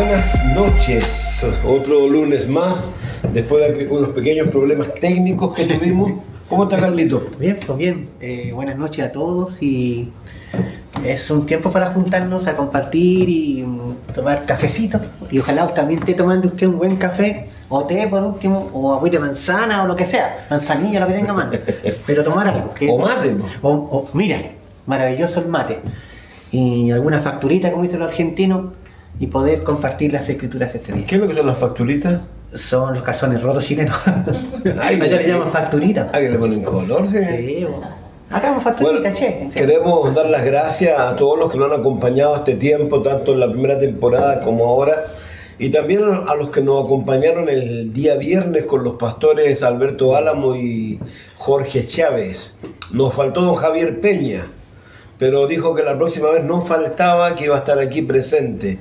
Buenas noches, otro lunes más, después de unos pequeños problemas técnicos que tuvimos. ¿Cómo está, Carlito? Bien, pues bien. Buenas noches a todos y es un tiempo para juntarnos a compartir y tomar cafecito. Y ojalá también esté tomando usted un buen café o té por último, o agüita de manzana o lo que sea, manzanilla, lo que tenga a mano. Pero tomar algo. O mate. Mira, maravilloso el mate. Y alguna facturita, como dicen los argentinos, y poder compartir las escrituras este día. ¿Qué es lo que son las facturitas? Son los calzones rotos chilenos. Ay, allá le llaman facturita. Ah, que le ponen color, ¿sí? Sí, bueno. Hagamos facturita, Bueno, che. queremos dar las gracias a todos los que nos han acompañado este tiempo, tanto en la primera temporada como ahora, y también a los que nos acompañaron el día viernes con los pastores Alberto Álamo y Jorge Chávez. Nos faltó don Javier Peña, pero dijo que la próxima vez no faltaba, que iba a estar aquí presente.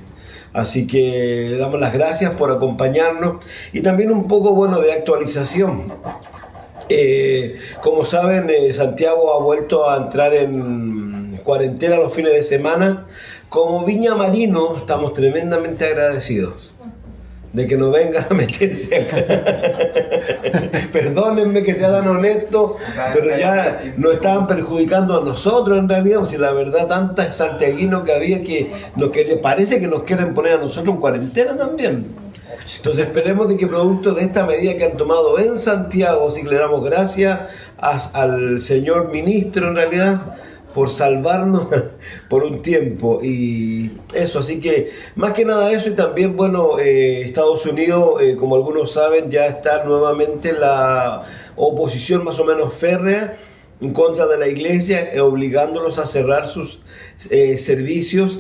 Así que le damos las gracias por acompañarnos y también un poco, bueno, de actualización. Como saben, Santiago ha vuelto a entrar en cuarentena los fines de semana. Como Viña Marino estamos tremendamente agradecidos de que no vengan a meterse acá. Perdónenme que sea tan honesto, pero ya nos estaban perjudicando a nosotros en realidad, si la verdad tantas santiaguinos que había que parece que nos quieren poner a nosotros en cuarentena también. Entonces esperemos de que producto de esta medida que han tomado en Santiago, sí que le damos gracias al señor ministro en realidad, por salvarnos por un tiempo y eso, así que más que nada eso. Y también, bueno, Estados Unidos, como algunos saben, ya está nuevamente la oposición más o menos férrea en contra de la iglesia, obligándolos a cerrar sus servicios.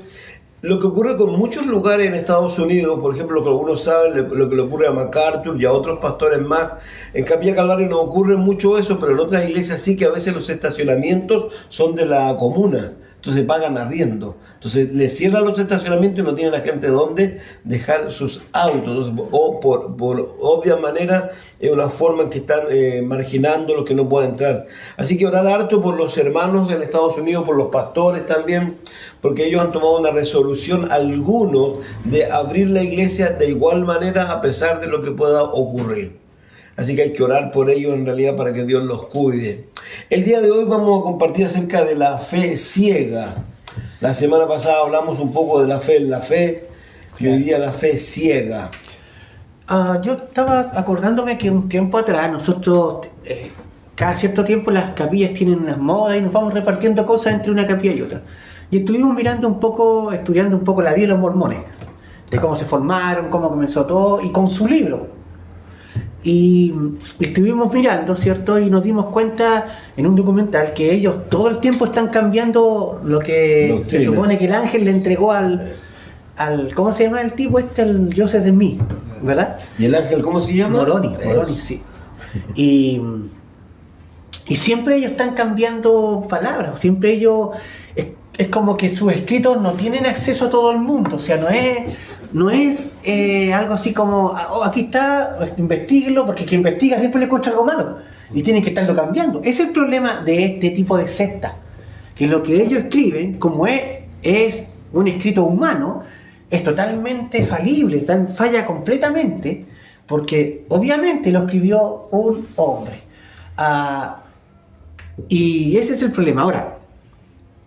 Lo que ocurre con muchos lugares en Estados Unidos, por ejemplo, lo que algunos saben, lo que le ocurre a MacArthur y a otros pastores más, en Capilla Calvario no ocurre mucho eso, pero en otras iglesias sí, que a veces los estacionamientos son de la comuna, entonces pagan arriendo. Entonces les cierran los estacionamientos y no tiene la gente donde dejar sus autos. Entonces, o por obvia manera, es una forma en que están marginando los que no pueden entrar. Así que orar harto por los hermanos en Estados Unidos, por los pastores también, porque ellos han tomado una resolución, algunos, de abrir la iglesia de igual manera a pesar de lo que pueda ocurrir. Así que hay que orar por ellos en realidad para que Dios los cuide. El día de hoy vamos a compartir acerca de la fe ciega. La semana pasada hablamos un poco de la fe en la fe y hoy día la fe ciega. Yo estaba acordándome que un tiempo atrás nosotros, cada cierto tiempo las capillas tienen unas modas y nos vamos repartiendo cosas entre una capilla y otra. Y estuvimos mirando un poco, estudiando un poco la vida de los mormones, de cómo se formaron, cómo comenzó todo, y con su libro. Y estuvimos mirando, ¿cierto? Y nos dimos cuenta en un documental que ellos todo el tiempo están cambiando lo que se supone que el ángel le entregó al ¿cómo se llama el tipo este? El Joseph Smith, ¿verdad? ¿Y el ángel cómo se llama? Moroni, sí. Y siempre ellos están cambiando palabras, siempre ellos... Es como que sus escritos no tienen acceso a todo el mundo, o sea, no es algo así como, aquí está, investíguelo, porque quien investiga siempre le encuentra algo malo, y tienen que estarlo cambiando. Ese es el problema de este tipo de secta, que lo que ellos escriben, como es un escrito humano, es totalmente falible, falla completamente, porque obviamente lo escribió un hombre. Y ese es el problema. Ahora,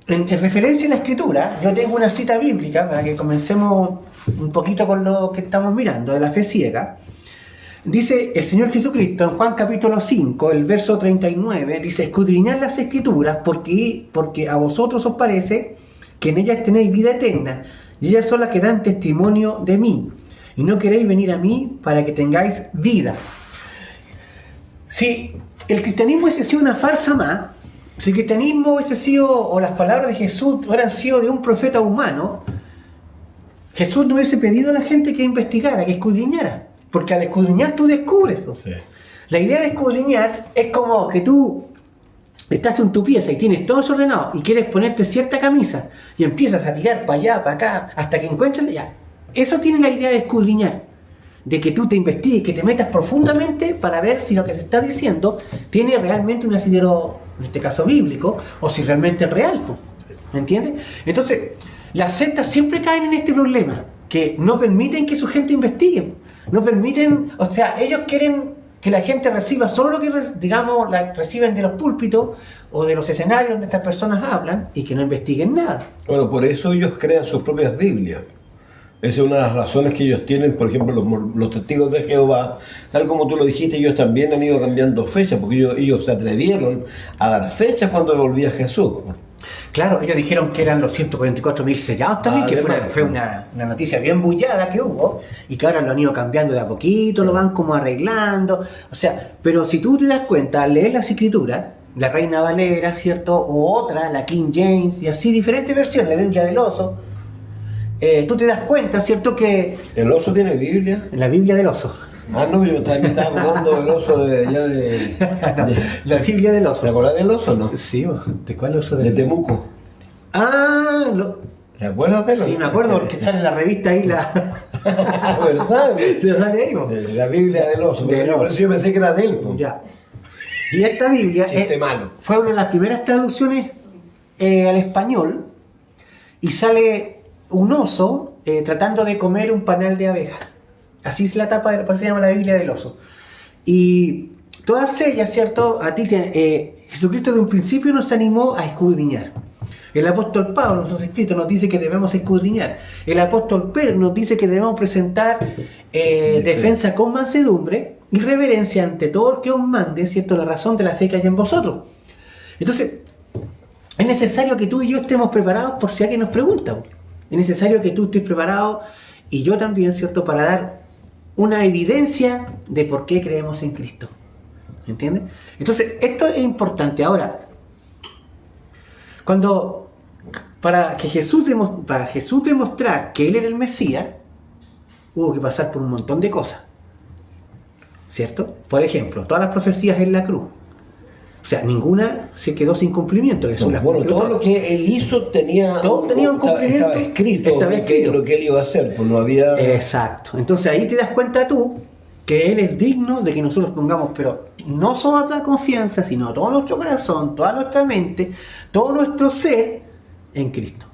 en referencia a la escritura, yo tengo una cita bíblica para que comencemos un poquito con lo que estamos mirando de la fe ciega. Dice el Señor Jesucristo en Juan capítulo 5, el verso 39, dice: escudriñad las escrituras porque a vosotros os parece que en ellas tenéis vida eterna, y ellas son las que dan testimonio de mí, y no queréis venir a mí para que tengáis vida. Si el cristianismo hubiese sido una farsa más, si el cristianismo hubiese sido, o las palabras de Jesús hubieran sido de un profeta humano, Jesús no hubiese pedido a la gente que investigara, que escudriñara, porque al escudriñar tú descubres. Sí. La idea de escudriñar es como que tú estás en tu pieza y tienes todo desordenado y quieres ponerte cierta camisa y empiezas a tirar para allá, para acá, hasta que encuentres ya. Eso tiene la idea de escudriñar, de que tú te investigues, que te metas profundamente para ver si lo que se está diciendo tiene realmente un asidero, en este caso bíblico, o si realmente es real, ¿me entiendes? Entonces, las sectas siempre caen en este problema, que no permiten que su gente investigue. No permiten, o sea, ellos quieren que la gente reciba solo lo que, digamos, reciben de los púlpitos o de los escenarios donde estas personas hablan y que no investiguen nada. Bueno, por eso ellos crean sus propias Biblias. Esa es una de las razones que ellos tienen, por ejemplo, los testigos de Jehová, tal como tú lo dijiste, ellos también han ido cambiando fechas, porque ellos se atrevieron a dar fechas cuando volvía Jesús. Claro, ellos dijeron que eran los 144.000 sellados también, que fue una noticia bien bullada que hubo, y que ahora lo han ido cambiando de a poquito, lo van como arreglando, o sea, pero si tú te das cuenta, al leer las escrituras, la Reina Valera, ¿cierto? O otra, la King James, y así diferentes versiones, la Biblia del Oso, tú te das cuenta, ¿cierto? Que... ¿El oso tiene Biblia? La Biblia del Oso. Ah, no, yo también estaba acordando del oso de allá de... No, la Biblia del Oso. ¿Te acordás del oso o no? Sí, ¿de cuál oso? De Temuco. Ah, ¿Te acuerdas de él? Sí, me acuerdo porque sale en la revista ahí la... ¿Verdad? ¿Te sale ahí, vos? La Biblia del oso. Por eso yo pensé que era de él. Ya. Y esta Biblia fue una de las primeras traducciones al español, y sale un oso tratando de comer un panal de abejas. Así es la tapa, por eso se llama la Biblia del Oso. Y todas ellas, ¿cierto? Jesucristo de un principio nos animó a escudriñar. El apóstol Pablo en sus escritos nos dice que debemos escudriñar. El apóstol Pedro nos dice que debemos presentar defensa con mansedumbre y reverencia ante todo el que os mande, ¿cierto? La razón de la fe que hay en vosotros. Entonces, es necesario que tú y yo estemos preparados por si alguien nos pregunta. Es necesario que tú estés preparado, y yo también, ¿cierto? Para dar una evidencia de por qué creemos en Cristo. ¿Entiendes? Entonces, esto es importante. Ahora, para Jesús demostrar que Él era el Mesías, hubo que pasar por un montón de cosas. ¿Cierto? Por ejemplo, todas las profecías en la cruz. O sea, ninguna se quedó sin cumplimiento. Todo lo que Él hizo tenía un cumplimiento. Estaba escrito lo que Él iba a hacer. Pues no había... Exacto. Entonces ahí te das cuenta tú que Él es digno de que nosotros pongamos, pero no solo la confianza, sino todo nuestro corazón, toda nuestra mente, todo nuestro ser en Cristo.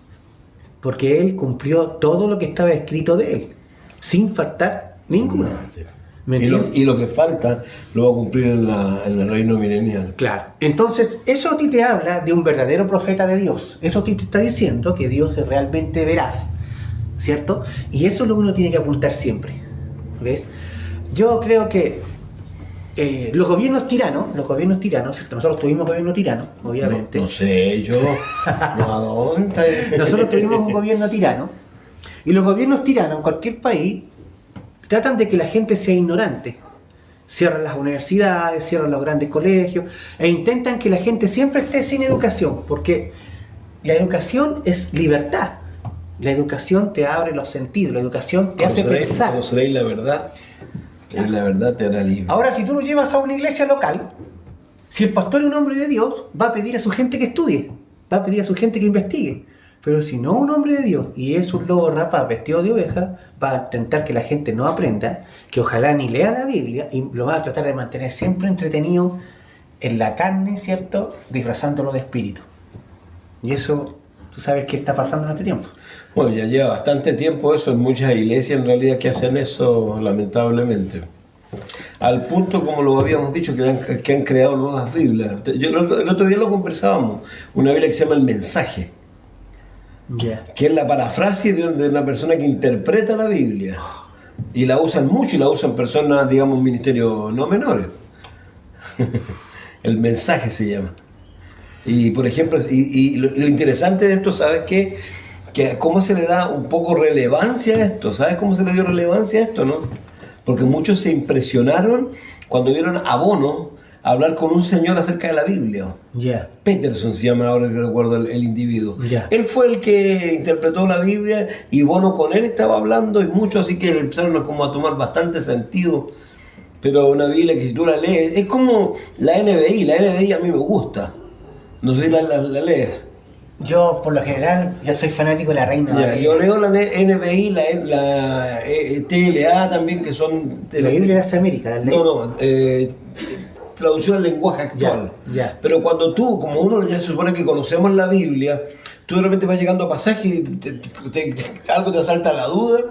Porque Él cumplió todo lo que estaba escrito de Él, sin faltar ninguna. Sí. Y lo que falta lo va a cumplir en el reino milenial. Claro. Entonces, eso a ti te habla de un verdadero profeta de Dios. Eso a ti te está diciendo que Dios es realmente veraz, ¿cierto? Y eso es lo que uno tiene que apuntar siempre. ¿Ves? Yo creo que los gobiernos tiranos, ¿cierto? Nosotros tuvimos gobierno tirano, obviamente. No sé, yo... Nosotros tuvimos un gobierno tirano, y los gobiernos tiranos en cualquier país tratan de que la gente sea ignorante. Cierran las universidades, cierran los grandes colegios, e intentan que la gente siempre esté sin educación, porque la educación es libertad. La educación te abre los sentidos, la educación te hace pensar. Conoceréis la verdad, claro. Y la verdad te hará libre. Ahora, si tú lo llevas a una iglesia local, si el pastor es un hombre de Dios, va a pedir a su gente que estudie, va a pedir a su gente que investigue. Pero si no un hombre de Dios y es un lobo rapaz vestido de oveja, va a intentar que la gente no aprenda, que ojalá ni lea la Biblia, y lo va a tratar de mantener siempre entretenido en la carne, ¿cierto? Disfrazándolo de espíritu. Y eso, tú sabes qué está pasando en este tiempo. Bueno, ya lleva bastante tiempo eso en muchas iglesias en realidad que hacen eso, lamentablemente. Al punto, como lo habíamos dicho, que han creado nuevas Biblias. El otro día lo conversábamos, una Biblia que se llama El Mensaje. Yeah. Que es la parafrasis de una persona que interpreta la Biblia, y la usan mucho, y la usan personas, digamos, ministerios no menores. El Mensaje se llama. Y por ejemplo, lo interesante de esto, ¿sabes qué? Que cómo se le da un poco relevancia a esto. ¿Sabes cómo se le dio relevancia a esto, no? Porque muchos se impresionaron cuando vieron a Bono hablar con un señor acerca de la Biblia. Yeah. Peterson se llama, ahora que recuerdo el individuo. Yeah. Él fue el que interpretó la Biblia, y Bono con él estaba hablando, y muchos así que empezaron como a tomar bastante sentido. Pero una Biblia que si tú la lees, es como la NBI a mí me gusta. No sé si la lees. Yo, por lo general, yo soy fanático de la Reina Valera. Yo leo la NBI, la TLA también, que son... La Biblia de las Américas, la ley. No, traducción al lenguaje actual. Ya. Pero cuando tú, como uno ya se supone que conocemos la Biblia, tú de repente vas llegando a pasaje y algo te asalta la duda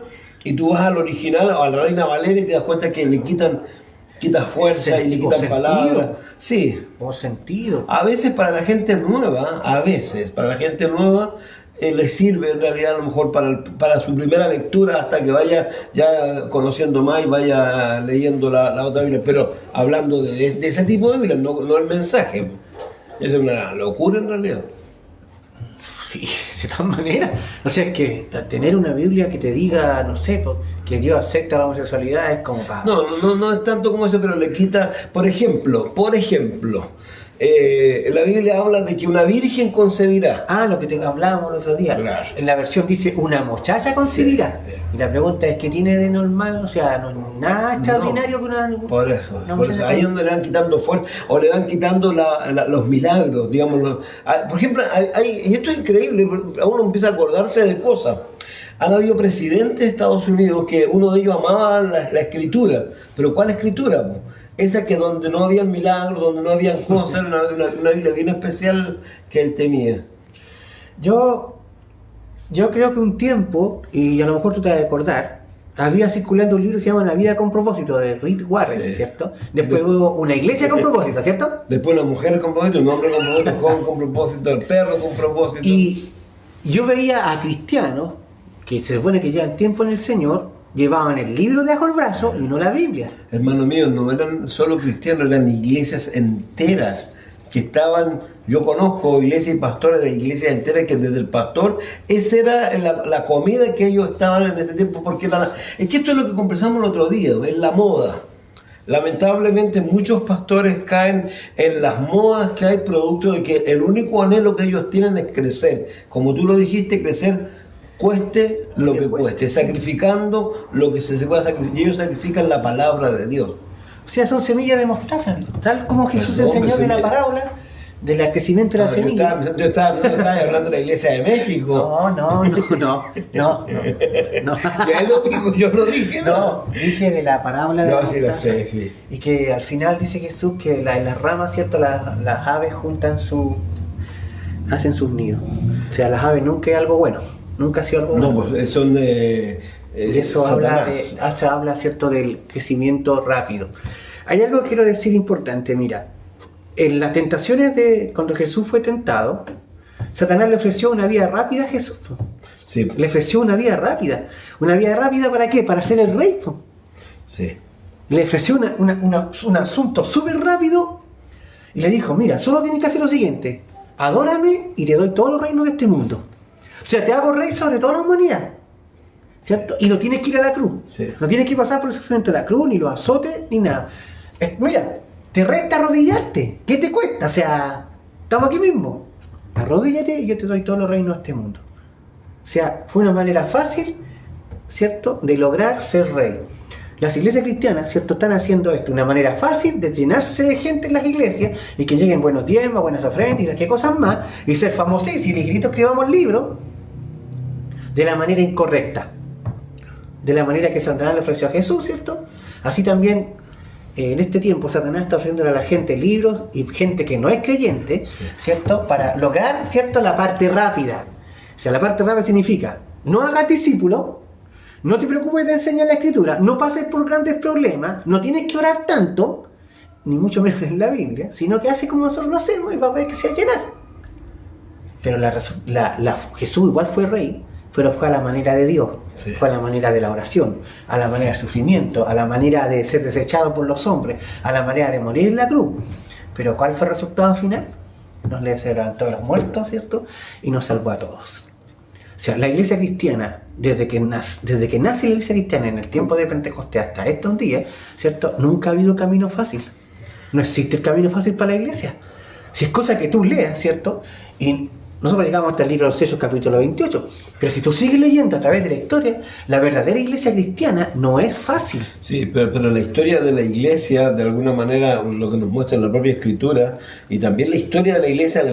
y tú vas al original o a la Reina Valera y te das cuenta que le quitas fuerza y le quitan palabras. Sí. O sentido. A veces para la gente nueva, les sirve en realidad a lo mejor para su primera lectura hasta que vaya ya conociendo más y vaya leyendo la otra Biblia, pero hablando de ese tipo de Biblia, no el mensaje. Es una locura en realidad. Sí, de todas maneras. O sea, es que tener una Biblia que te diga, no sé, que Dios acepta la homosexualidad es como para... No es tanto como eso, pero le quita, por ejemplo, la Biblia habla de que una virgen concebirá. Lo que hablábamos el otro día. Claro. En la versión dice, una muchacha concebirá. Sí. Y la pregunta es, ¿qué tiene de normal? O sea, no es nada extraordinario que una... Por eso ahí es donde le van quitando fuerza, o le van quitando los milagros, digamos. Por ejemplo, y esto es increíble, uno empieza a acordarse de cosas. Han habido presidentes de Estados Unidos que uno de ellos amaba la escritura. ¿Pero cuál escritura? Esa que donde no había milagros, donde no había cosas, una Biblia bien especial que él tenía. Yo creo que un tiempo, y a lo mejor tú te vas a acordar, había circulando un libro que se llama La vida con propósito, de Rick Warren, Sí. ¿cierto? Después hubo una iglesia con propósito, ¿cierto? Después una mujer con propósito, un hombre con propósito, un joven con propósito, el perro con propósito. Y yo veía a cristianos que se supone que llevan tiempo en el Señor, llevaban el libro debajo del brazo y no la Biblia. Hermano mío, no eran solo cristianos, eran iglesias enteras que estaban. Yo conozco iglesias y pastores de iglesias enteras que desde el pastor, esa era la comida que ellos estaban en ese tiempo, porque es que esto es lo que conversamos el otro día, es la moda. Lamentablemente muchos pastores caen en las modas que hay, producto de que el único anhelo que ellos tienen es crecer. Como tú lo dijiste, crecer cueste lo que cueste, sacrificando lo que se pueda sacrificar. Y ellos sacrifican la palabra de Dios. O sea, son semillas de mostaza, tal como Jesús enseñó de la parábola del crecimiento de la semilla. Yo estaba hablando de la iglesia de México. No. Ya él lo dijo, yo lo dije, No, dije de la parábola de la sí, mostaza. lo sé, sí. Y que al final dice Jesús que en las ramas, ¿cierto? Las aves hacen sus nidos. O sea, las aves nunca es algo bueno. Nunca ha sido algo bueno. No, pues son de... Y eso habla, ¿cierto?, del crecimiento rápido. Hay algo que quiero decir importante, mira. En las tentaciones cuando Jesús fue tentado, Satanás le ofreció una vida rápida a Jesús. Sí. Le ofreció una vida rápida. ¿Una vida rápida para qué? Para ser el rey. Sí. Le ofreció un asunto súper rápido y le dijo, mira, solo tienes que hacer lo siguiente. Adórame y te doy todos los reinos de este mundo. O sea, te hago rey sobre toda la humanidad. ¿Cierto? Y no tienes que ir a la cruz. Sí. No tienes que pasar por el sufrimiento de la cruz, ni los azotes, ni nada. Mira, te resta arrodillarte. ¿Qué te cuesta? O sea, estamos aquí mismo. Arrodíllate y yo te doy todos los reinos de este mundo. O sea, fue una manera fácil, ¿cierto?, de lograr ser rey. Las iglesias cristianas, ¿cierto?, están haciendo esto, una manera fácil de llenarse de gente en las iglesias y que lleguen buenos diezmos, buenas ofrendas y qué cosas más, y ser famosísimos y que escribamos libros de la manera incorrecta, de la manera que Satanás le ofreció a Jesús, ¿cierto? Así también en este tiempo Satanás está ofreciendo a la gente libros y gente que no es creyente, ¿cierto?, para lograr, ¿cierto?, la parte rápida. O sea, la parte rápida significa, no hagas discípulo, no te preocupes de enseñar la escritura, no pases por grandes problemas, no tienes que orar tanto, ni mucho menos en la Biblia, sino que hace como nosotros lo hacemos y va a ver que se va a llenar. Pero Jesús igual fue rey, pero fue a la manera de Dios, sí. Fue a la manera de la oración, a la manera del sufrimiento, a la manera de ser desechado por los hombres, a la manera de morir en la cruz. Pero ¿cuál fue el resultado final? Nos levantó a los muertos, ¿cierto? Y nos salvó a todos. O sea, la iglesia cristiana, desde que nace la iglesia cristiana en el tiempo de Pentecostés hasta estos días, ¿cierto?, nunca ha habido camino fácil. No existe el camino fácil para la iglesia. Si es cosa que tú leas, ¿cierto? Y nosotros llegamos hasta el libro de los Hechos, capítulo 28. Pero si tú sigues leyendo a través de la historia, la verdadera iglesia cristiana no es fácil. Sí, pero la historia de la iglesia, de alguna manera, lo que nos muestra en la propia escritura, y también la historia de la iglesia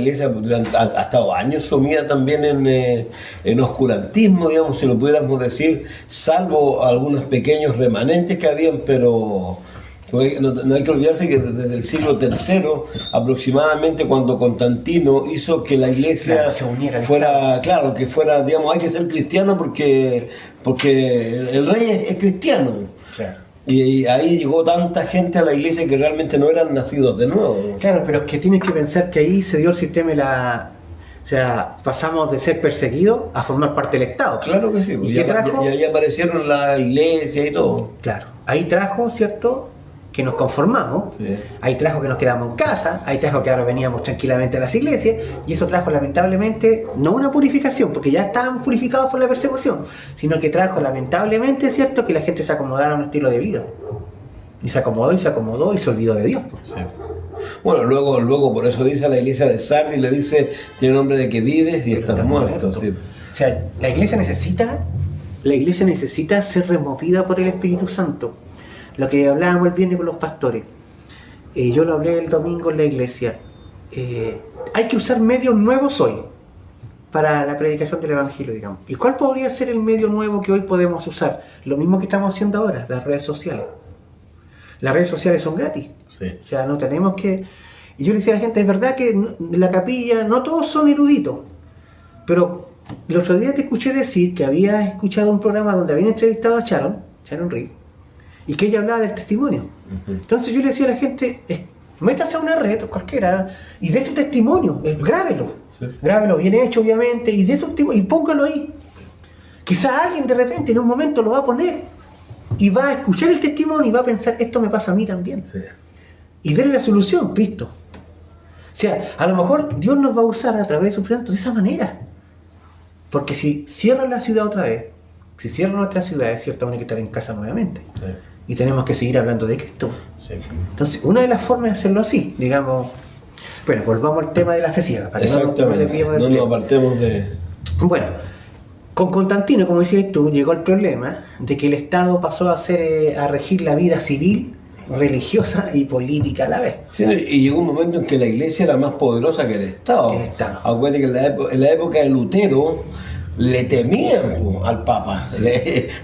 ha estado años sumida también en oscurantismo, digamos, si lo pudiéramos decir, salvo algunos pequeños remanentes que habían, pero No hay que olvidarse que desde el siglo III, aproximadamente, cuando Constantino hizo que la iglesia fuera, claro, que fuera, digamos, hay que ser cristiano porque el rey es cristiano. Claro. Y ahí llegó tanta gente a la iglesia que realmente no eran nacidos de nuevo. Claro, pero es que tienes que pensar que ahí se dio el sistema de o sea, pasamos de ser perseguidos a formar parte del Estado. Claro que sí. ¿Y qué trajo? Y ahí aparecieron la iglesia y todo. Claro. Ahí trajo, ¿cierto?, que nos conformamos. Sí. Ahí trajo que nos quedamos en casa. Ahí trajo que ahora veníamos tranquilamente a las iglesias. Y eso trajo, lamentablemente, no una purificación, porque ya estábamos purificados por la persecución, sino que trajo, lamentablemente, ¿cierto?, que la gente se acomodara a un estilo de vida. Y se acomodó y se acomodó y se olvidó de Dios. Pues. Sí. Bueno, luego por eso dice a la iglesia de Sardis, le dice, tiene nombre de que vives y estás muerto. Sí. O sea, la iglesia necesita ser removida por el Espíritu Santo. Lo que hablábamos el viernes con los pastores, yo lo hablé el domingo en la iglesia, hay que usar medios nuevos hoy para la predicación del Evangelio, digamos. ¿Y cuál podría ser el medio nuevo que hoy podemos usar? Lo mismo que estamos haciendo ahora, las redes sociales. Las redes sociales son gratis. Sí. O sea, no tenemos que... Y yo le decía a la gente, es verdad que en la capilla no todos son eruditos, pero el otro día te escuché decir que había escuchado un programa donde habían entrevistado a Sharon Reed, y que ella hablaba del testimonio. Entonces yo le decía a la gente, métase a una red cualquiera y dé su testimonio, grábelo. Sí. Grábelo bien hecho, obviamente, y dé su testimonio y póngalo ahí. Quizá alguien de repente en un momento lo va a poner y va a escuchar el testimonio y va a pensar, esto me pasa a mí también. Sí. Y denle la solución, Cristo. O sea, a lo mejor Dios nos va a usar a través de su santo de esa manera. Porque si cierran la ciudad otra vez, si cierran nuestra ciudad, es cierto, hay que estar en casa nuevamente. Sí. Y tenemos que seguir hablando de Cristo. Sí. Entonces, una de las formas de hacerlo así, digamos... Bueno, volvamos al tema de la fe ciega. Exactamente, no nos apartemos de... Bueno, con Constantino, como decías tú, llegó el problema de que el Estado pasó a regir la vida civil, religiosa y política a la vez. Sí, y llegó un momento en que la iglesia era más poderosa que el Estado. Acuérdate que en la época de Lutero le temían al Papa, sí.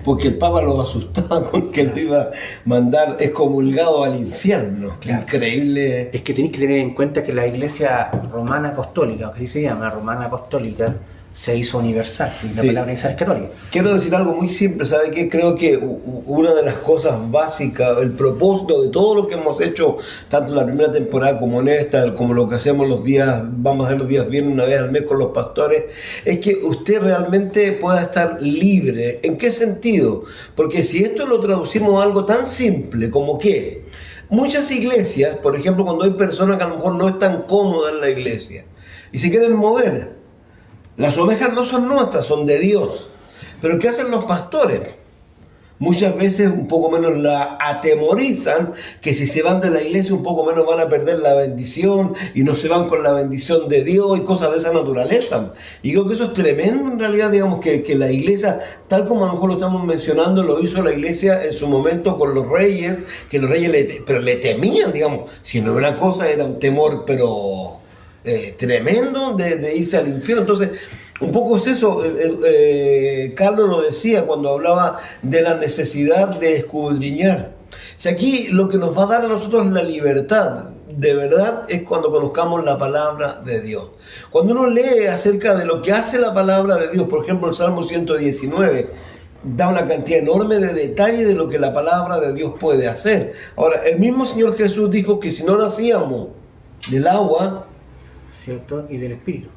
Porque el Papa los asustaba con que lo iba a mandar excomulgado al infierno. Claro. Increíble. Es que tenéis que tener en cuenta que la iglesia romana apostólica, que así se llama, romana apostólica, se hizo universal, la sí. Palabra universal es católica. Quiero decir algo muy simple, ¿sabe qué? Creo que una de las cosas básicas, el propósito de todo lo que hemos hecho, tanto en la primera temporada como en esta, como lo que hacemos los días, vamos a hacer los días viernes una vez al mes con los pastores, es que usted realmente pueda estar libre. ¿En qué sentido? Porque si esto lo traducimos a algo tan simple como que muchas iglesias, por ejemplo, cuando hay personas que a lo mejor no están cómodas en la iglesia y se quieren mover, las ovejas no son nuestras, son de Dios. Pero ¿qué hacen los pastores? Muchas veces un poco menos la atemorizan, que si se van de la iglesia un poco menos van a perder la bendición y no se van con la bendición de Dios y cosas de esa naturaleza. Y creo que eso es tremendo en realidad, digamos, que la iglesia, tal como a lo mejor lo estamos mencionando, lo hizo la iglesia en su momento con los reyes, que los reyes le temían, digamos, si no era una cosa, era un temor, pero... tremendo de irse al infierno. Entonces, un poco es eso. Carlos lo decía cuando hablaba de la necesidad de escudriñar. Si aquí lo que nos va a dar a nosotros la libertad, de verdad, es cuando conozcamos la palabra de Dios. Cuando uno lee acerca de lo que hace la palabra de Dios, por ejemplo, el Salmo 119, da una cantidad enorme de detalles de lo que la palabra de Dios puede hacer. Ahora, el mismo Señor Jesús dijo que si no nacíamos del agua, ¿cierto? Y del Espíritu.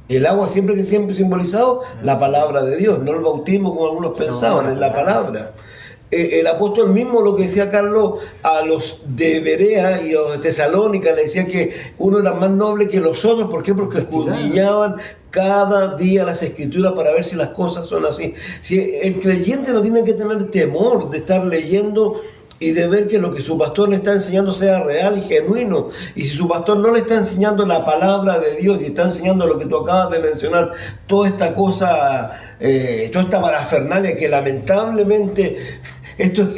El agua siempre simbolizado la palabra de Dios, no el bautismo como algunos pensaban, es la palabra. El apóstol mismo, lo que decía Carlos, a los de Berea y a los de Tesalónica, le decía que uno era más noble que los otros. ¿Por qué? Porque escudriñaban cada día las escrituras para ver si las cosas son así. Si el creyente no tiene que tener temor de estar leyendo y de ver que lo que su pastor le está enseñando sea real y genuino. Y si su pastor no le está enseñando la palabra de Dios y está enseñando lo que tú acabas de mencionar, toda esta cosa, toda esta parafernalia que lamentablemente,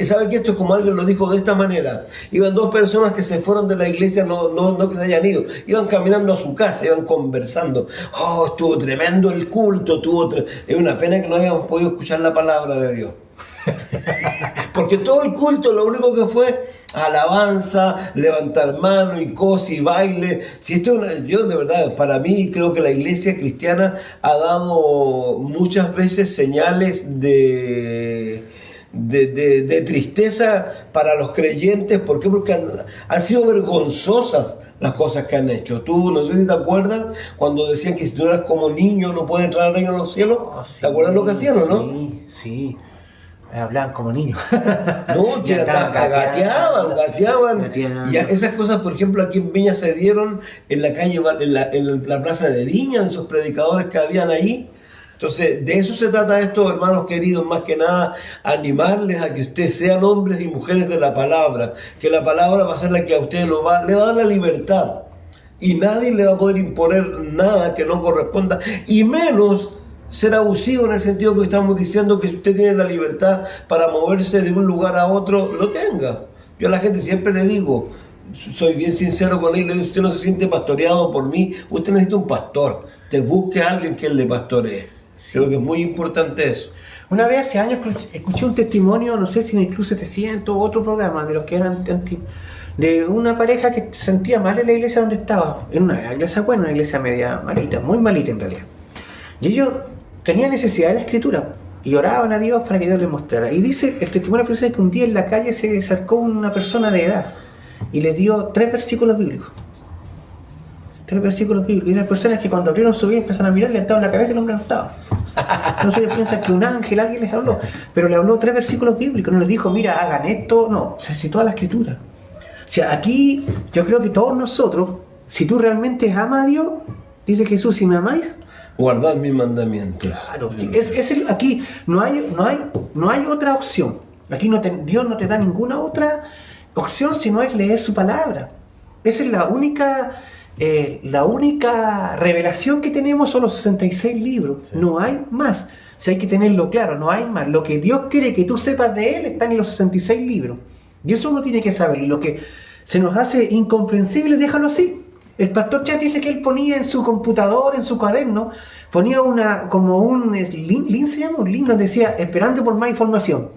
¿sabe qué? Esto es como alguien lo dijo de esta manera. Iban dos personas que se fueron de la iglesia, no que se hayan ido, iban caminando a su casa, iban conversando. Oh, estuvo tremendo el culto, es una pena que no hayamos podido escuchar la palabra de Dios. Porque todo el culto lo único que fue alabanza, levantar mano y cosas y baile. Si esto, yo de verdad, para mí creo que la iglesia cristiana ha dado muchas veces señales de tristeza para los creyentes. ¿Por qué? Porque han sido vergonzosas las cosas que han hecho. Tú, no sé si te acuerdas, cuando decían que si tú eras como niño no puedes entrar al reino de los cielos. Oh, sí, ¿Te acuerdas lo que hacían o no? Sí, sí. Hablaban como niños. No, que gateaban. Y esas cosas, por ejemplo, aquí en Viña se dieron en la calle, en la plaza de Viña, en esos predicadores que habían ahí. Entonces, de eso se trata esto, hermanos queridos, más que nada, animarles a que ustedes sean hombres y mujeres de la palabra, que la palabra va a ser la que a ustedes le va a dar la libertad, y nadie le va a poder imponer nada que no corresponda, y menos ser abusivo en el sentido que estamos diciendo que si usted tiene la libertad para moverse de un lugar a otro, lo tenga. Yo a la gente siempre le digo, soy bien sincero con él, le digo, si usted no se siente pastoreado por mí, usted necesita un pastor, te busque a alguien que le pastoree. Creo que es muy importante eso. Una vez hace años escuché un testimonio, no sé si en el Club 700 o otro programa de los que eran antiguos, de una pareja que se sentía mal en la iglesia donde estaba, en una iglesia buena, una iglesia media malita, muy malita en realidad. Y ellos tenían necesidad de la escritura y oraban a Dios para que Dios les mostrara. Y dice el testimonio que un día en la calle se acercó una persona de edad y les dio 3 versículos bíblicos. 3 versículos bíblicos. Y las personas que cuando abrieron su vida empezaron a mirar, le ataban la cabeza y el hombre no estaba. Entonces ellos piensan que un ángel, alguien les habló, pero le habló 3 versículos bíblicos, no les dijo, mira, hagan esto, no, se citó a la escritura. O sea, aquí yo creo que todos nosotros, si tú realmente amas a Dios, dice Jesús, si me amáis, guardad mis mandamientos. Claro, aquí no hay otra opción. Aquí Dios no te da ninguna otra opción si no es leer su palabra. Esa es la única revelación que tenemos, son los 66 libros. Sí. No hay más. O sea, hay que tenerlo claro, no hay más. Lo que Dios quiere que tú sepas de Él está en los 66 libros. Y eso uno tiene que saber. Y lo que se nos hace incomprensible, déjalo así. El pastor Chat dice que él ponía en su computador, en su cuaderno, ponía como un link, se llama un link donde decía, esperando por más información.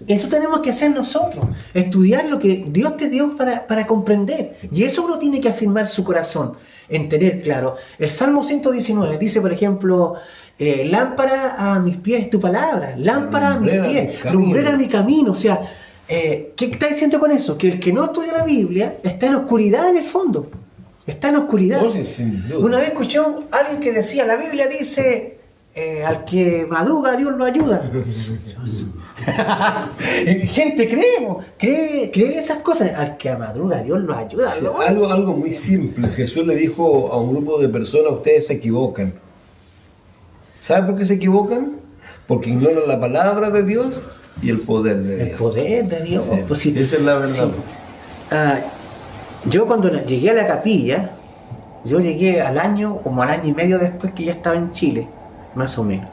Eso tenemos que hacer nosotros, estudiar lo que Dios te dio para comprender. Y eso uno tiene que afirmar su corazón, en tener claro. El Salmo 119 dice, por ejemplo, lámpara a mis pies tu palabra, lámpara a mis pies, lumbrera a mi camino. O sea, ¿qué está diciendo con eso? Que el que no estudia la Biblia está en oscuridad en el fondo. Está en oscuridad. No, sí, Una vez escuché a alguien que decía, la Biblia dice, al que madruga Dios lo ayuda. Gente cree esas cosas. Al que madruga Dios lo ayuda. Sí, algo muy simple. Jesús le dijo a un grupo de personas, ustedes se equivocan. ¿Saben por qué se equivocan? Porque ignoran la palabra de Dios y el poder de Dios. El poder de Dios. Sí, pues sí, esa es la verdad. Sí. Yo cuando llegué a la capilla, yo llegué al año y medio después que ya estaba en Chile, más o menos.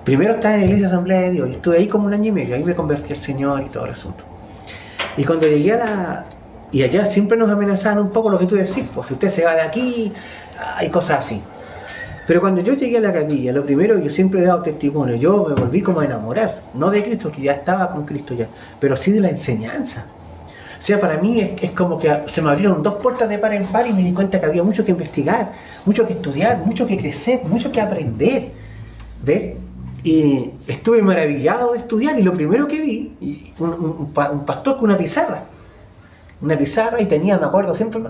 Primero estaba en la Iglesia Asamblea de Dios y estuve ahí como 1 año y medio, ahí me convertí al Señor y todo el asunto. Y cuando llegué y allá siempre nos amenazaban un poco lo que tú decís, pues si usted se va de aquí, hay cosas así. Pero cuando yo llegué a la capilla, lo primero, yo siempre he dado testimonio, yo me volví como a enamorar, no de Cristo, que ya estaba con Cristo ya, pero sí de la enseñanza. O sea, para mí es como que se me abrieron 2 puertas de par en par y me di cuenta que había mucho que investigar, mucho que estudiar, mucho que crecer, mucho que aprender. ¿Ves? Y estuve maravillado de estudiar y lo primero que vi, un pastor con una pizarra y tenía, me acuerdo siempre,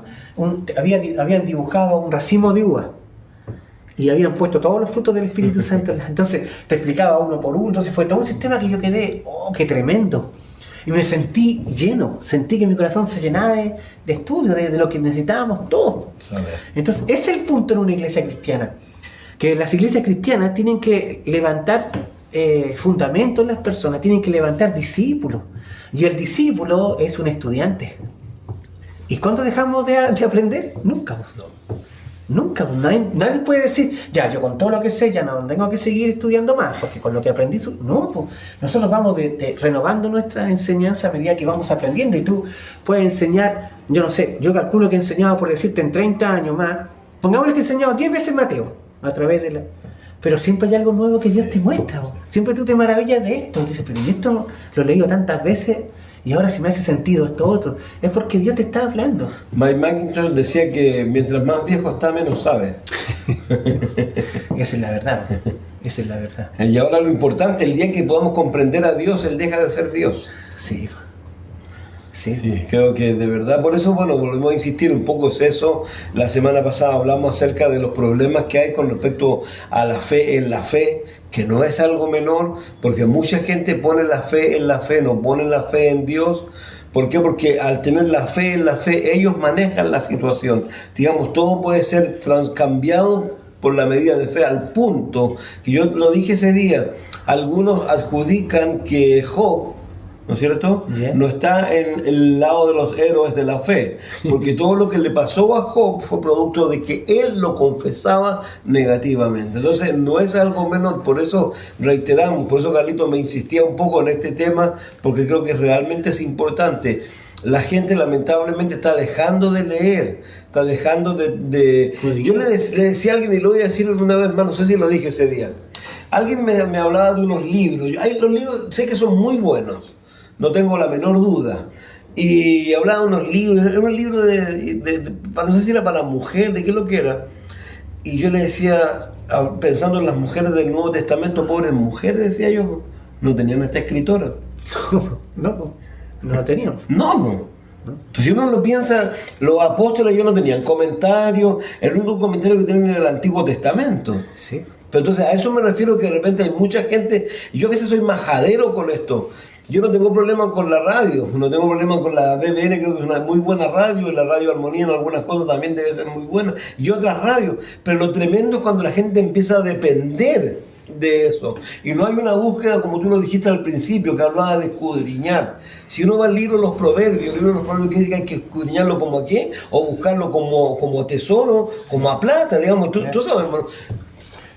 habían dibujado un racimo de uvas y habían puesto todos los frutos del Espíritu Santo. Entonces te explicaba uno por uno, entonces fue todo un sistema que yo quedé, ¡oh, qué tremendo! Y me sentí lleno, sentí que mi corazón se llenaba de estudio, de lo que necesitábamos todos. Entonces ese es el punto en una iglesia cristiana, que las iglesias cristianas tienen que levantar fundamentos en las personas, tienen que levantar discípulos, y el discípulo es un estudiante. ¿Y cuándo dejamos de aprender? Nunca. Nunca. Nadie puede decir, ya, yo con todo lo que sé ya no tengo que seguir estudiando más, porque con lo que aprendí, no, pues nosotros vamos renovando nuestra enseñanza a medida que vamos aprendiendo, y tú puedes enseñar, yo no sé, yo calculo que he enseñado, por decirte, en 30 años más, pongámosle que he enseñado 10 veces Mateo, a través pero siempre hay algo nuevo que Dios te muestra. Siempre tú te maravillas de esto. Dices, pero yo esto lo he leído tantas veces y ahora sí me hace sentido esto otro. Es porque Dios te está hablando. Mike McIntosh decía que mientras más viejo está, menos sabe. Esa es la verdad. Esa es la verdad. Y ahora lo importante, el día que podamos comprender a Dios, Él deja de ser Dios. Sí. Sí. Sí, creo que de verdad, por eso, bueno, volvemos a insistir, un poco es eso. La semana pasada hablamos acerca de los problemas que hay con respecto a la fe en la fe, que no es algo menor, porque mucha gente pone la fe en la fe, no pone la fe en Dios. ¿Por qué? Porque al tener la fe en la fe, ellos manejan la situación. Digamos, todo puede ser cambiado por la medida de fe, al punto que yo lo dije ese día, algunos adjudican que Job, ¿no es cierto? Yeah. No está en el lado de los héroes de la fe, porque todo lo que le pasó a Job fue producto de que él lo confesaba negativamente. Entonces no es algo menor, por eso reiteramos, por eso Carlito me insistía un poco en este tema, porque creo que realmente es importante. La gente lamentablemente está dejando de leer, está dejando de... Yo le decía a alguien, y lo voy a decir una vez más, no sé si lo dije ese día, alguien me hablaba de unos libros, los libros sé que son muy buenos, no tengo la menor duda. Y hablaba de unos libros, era un libro no sé si era para mujer, de qué lo que era. Y yo le decía, pensando en las mujeres del Nuevo Testamento, pobres mujeres, decía yo, no tenían esta escritora. No lo teníamos. No. Pues si uno lo piensa, los apóstoles ellos no tenían comentarios, el único comentario que tenían era el Antiguo Testamento. Sí. Pero entonces a eso me refiero, que de repente hay mucha gente, y yo a veces soy majadero con esto. Yo no tengo problema con la radio, no tengo problema con la BBN, creo que es una muy buena radio, y la Radio Armonía en algunas cosas también debe ser muy buena, y otras radios. Pero lo tremendo es cuando la gente empieza a depender de eso, y no hay una búsqueda, como tú lo dijiste al principio, que hablaba de escudriñar. Si uno va al libro de los Proverbios, el libro de los Proverbios que dice que hay que escudriñarlo como a qué, o buscarlo como tesoro, como a plata, digamos, tú sabes, hermano.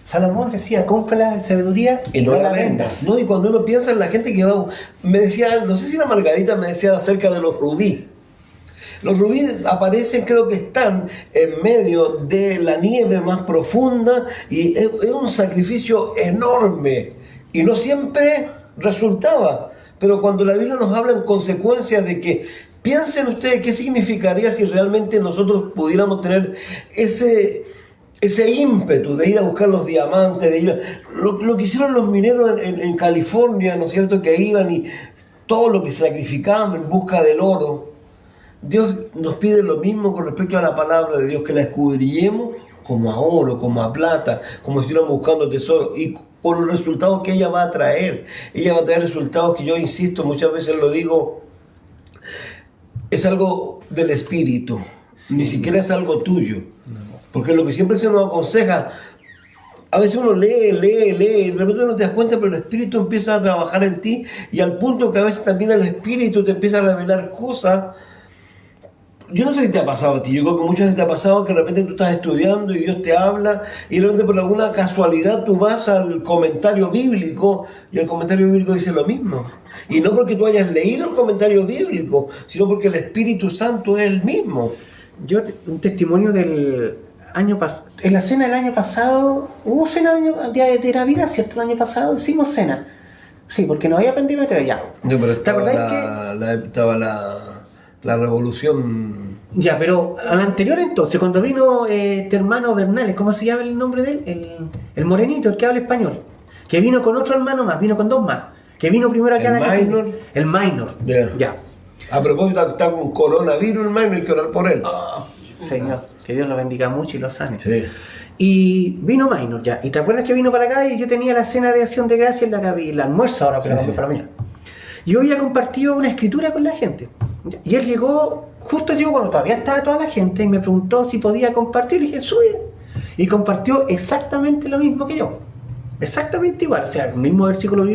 Salomón decía, compra la sabiduría Y no la vendas. ¿No? Y cuando uno piensa en la gente que va, me decía, no sé si la Margarita me decía acerca de los rubí. Los rubí aparecen, creo que están en medio de la nieve más profunda, y es un sacrificio enorme, y no siempre resultaba. Pero cuando la Biblia nos habla en consecuencia de que, piensen ustedes qué significaría si realmente nosotros pudiéramos tener ese ímpetu de ir a buscar los diamantes, de ir lo que hicieron los mineros en California, ¿no es cierto?, que iban y todo lo que sacrificaban en busca del oro. Dios nos pide lo mismo con respecto a la palabra de Dios, que la escudriñemos como a oro, como a plata, como si estuviéramos buscando tesoro, y por los resultados que ella va a traer. Ella va a traer resultados que yo insisto, muchas veces lo digo, es algo del espíritu, ni siquiera es algo tuyo. Porque lo que siempre se nos aconseja, a veces uno lee, y de repente no te das cuenta, pero el Espíritu empieza a trabajar en ti, y al punto que a veces también el Espíritu te empieza a revelar cosas. Yo no sé si te ha pasado a ti, yo creo que muchas veces te ha pasado que de repente tú estás estudiando y Dios te habla, y de repente por alguna casualidad tú vas al comentario bíblico, y el comentario bíblico dice lo mismo. Y no porque tú hayas leído el comentario bíblico, sino porque el Espíritu Santo es el mismo. Un testimonio del año pasado, en la cena del año pasado, hubo cena de Navidad, ¿cierto? El año pasado hicimos cena. Sí, porque no había pandemia, pero ya. No, pero ¿Te acordás estaba la revolución. Ya, pero al anterior entonces, cuando vino tu hermano Bernales, ¿cómo se llama el nombre de él? El morenito, el que habla español, que vino con otro hermano más, vino con dos más, que vino primero acá a la Minor. El Minor. Ya. A propósito, está con coronavirus, hermano, hay que orar por él. Señor, que Dios lo bendiga mucho y lo sane. Sí. Y vino Minor ya. ¿Y te acuerdas que vino para acá y yo tenía la cena de acción de gracias, el almuerzo ahora, pero para la mañana? Yo había compartido una escritura con la gente. Y él justo llegó cuando todavía estaba toda la gente, y me preguntó si podía compartir. Y dije, sube. Y compartió exactamente lo mismo que yo. Exactamente igual, o sea, el mismo versículo.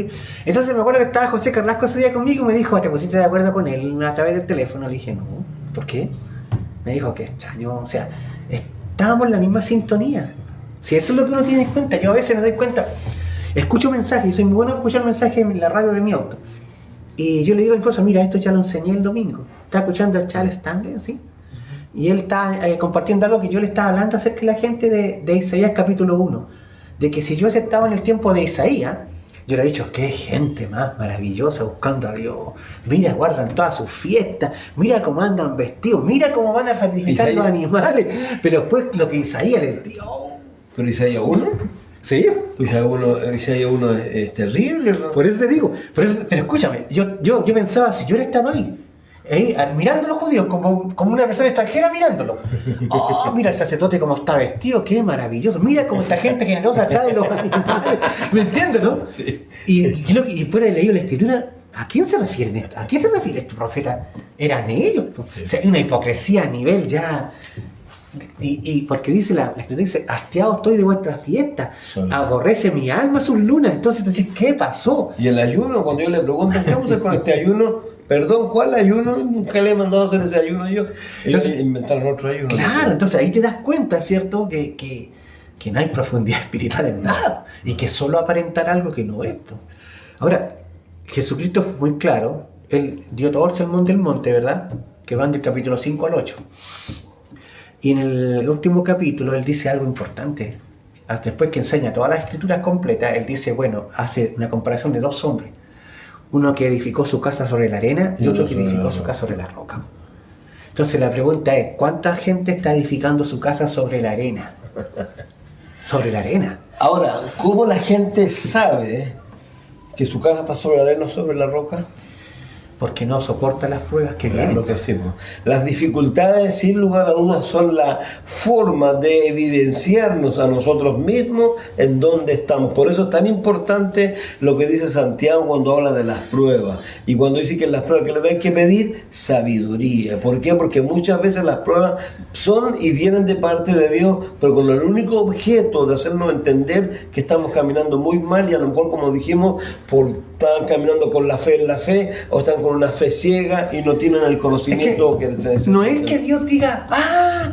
Entonces me acuerdo que estaba José Carrasco ese día conmigo y me dijo, ¿te pusiste de acuerdo con él a través del teléfono? Le dije, no, ¿por qué? Me dijo, qué extraño, o sea, estábamos en la misma sintonía. Si eso es lo que uno tiene en cuenta, yo a veces me doy cuenta, escucho mensajes, y soy muy bueno en escuchar mensajes en la radio de mi auto. Y yo le digo a mi esposa, mira, esto ya lo enseñé el domingo. Está escuchando a Charles Stanley, ¿sí? Y él está compartiendo algo que yo le estaba hablando acerca de la gente de Isaías capítulo 1. de que si yo hubiese estado en el tiempo de Isaías, yo le he dicho, qué gente más maravillosa buscando a Dios. Mira, guardan todas sus fiestas, mira cómo andan vestidos, mira cómo van a sacrificar los animales. Pero después lo que Isaías les dio. ¿Pero Isaías 1? ¿Sí? Isaías 1 es terrible, ¿no? Por eso te digo, pero escúchame, yo pensaba, si yo hubiera estado ahí mirando a los judíos como una persona extranjera mirándolo. Oh, mira el sacerdote cómo está vestido, qué maravilloso. Mira cómo esta gente generosa atrás de los animales. ¿Me entiendes, no? Sí. Y fuera de leído la escritura, ¿a quién se refieren esto? ¿A quién se refiere este profeta? Eran ellos. Sí. O sea, hay una hipocresía a nivel ya. Y porque dice la escritura, dice, hastiado estoy de vuestras fiestas, aborrece mi alma sus lunas. Entonces tú dices, ¿qué pasó? Y el ayuno, cuando yo le pregunto, ¿qué vamos a hacer con este ayuno? Perdón, ¿cuál ayuno? Nunca le he mandado a hacer ese ayuno yo. Ellos inventaron otro ayuno. Claro, entonces ahí te das cuenta, ¿cierto? Que no hay profundidad espiritual en nada. Y que solo aparentar algo que no es. Ahora, Jesucristo fue muy claro. Él dio todo el sermón del monte, ¿verdad? Que van del capítulo 5 al 8. Y en el último capítulo él dice algo importante. Después que enseña todas las escrituras completas, él dice, bueno, hace una comparación de dos hombres. Uno que edificó su casa sobre la arena y otro que edificó su casa sobre la roca. Entonces la pregunta es, ¿cuánta gente está edificando su casa sobre la arena? Sobre la arena. Ahora, ¿cómo la gente sabe que su casa está sobre la arena o sobre la roca? Porque no soporta las pruebas que vienen. Lo que hacemos. Las dificultades, sin lugar a dudas, son la forma de evidenciarnos a nosotros mismos en dónde estamos. Por eso es tan importante lo que dice Santiago cuando habla de las pruebas. Y cuando dice que en las pruebas que le hay que pedir sabiduría. ¿Por qué? Porque muchas veces las pruebas son y vienen de parte de Dios, pero con el único objeto de hacernos entender que estamos caminando muy mal y a lo mejor, como dijimos, están caminando con la fe en la fe o están con una fe ciega y no tienen el conocimiento que se necesita. No es que Dios diga,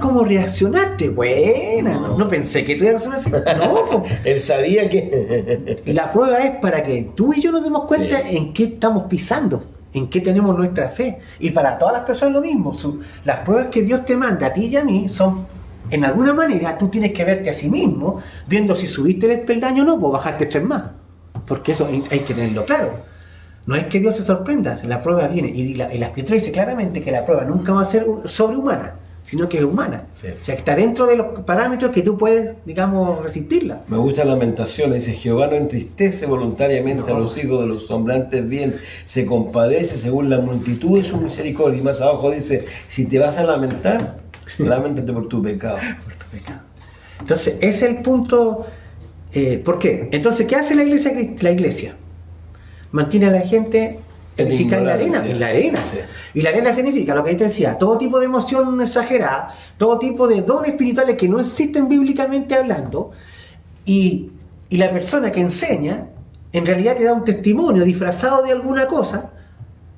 ¿cómo reaccionaste? Buena, no pensé que tú ibas a reaccionar así. No, Él sabía que... La prueba es para que tú y yo nos demos cuenta en qué estamos pisando, en qué tenemos nuestra fe. Y para todas las personas lo mismo. Las pruebas que Dios te manda a ti y a mí son, en alguna manera, tú tienes que verte a sí mismo, viendo si subiste el peldaño o no, pues bajaste 3 más. Porque eso hay que tenerlo claro. No es que Dios se sorprenda, la prueba viene. Y la Escritura dice claramente que la prueba nunca va a ser sobrehumana, sino que es humana. Sí. O sea, que está dentro de los parámetros que tú puedes, digamos, resistirla. Me gusta la Lamentación, dice, Jehová no entristece voluntariamente a los hijos de los hombres bien, se compadece según la multitud de su misericordia. Y más abajo dice, si te vas a lamentar, lamentate por tu pecado. Por tu pecado. Entonces, ese es el punto. ¿Por qué? Entonces, ¿qué hace la iglesia? Mantiene a la gente edificada en la arena. Sí. En la arena. Sí. Y la arena significa, lo que yo te decía, todo tipo de emoción exagerada, todo tipo de dones espirituales que no existen bíblicamente hablando, y la persona que enseña, en realidad te da un testimonio disfrazado de alguna cosa.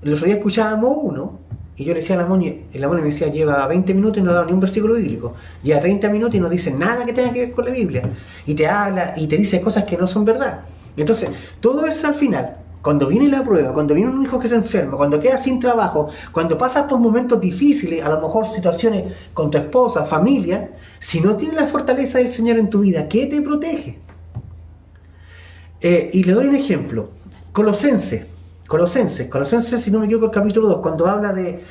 El otro día escuchábamos uno, y yo le decía a la Moni me decía, lleva 20 minutos y no da ni un versículo bíblico, lleva 30 minutos y no dice nada que tenga que ver con la Biblia, y te habla, y te dice cosas que no son verdad. Entonces, todo eso al final, cuando viene la prueba, cuando viene un hijo que se enferma, cuando quedas sin trabajo, cuando pasas por momentos difíciles, a lo mejor situaciones con tu esposa, familia, si no tienes la fortaleza del Señor en tu vida, ¿qué te protege? Y le doy un ejemplo. Colosenses, si no me equivoco, el capítulo 2, cuando habla de...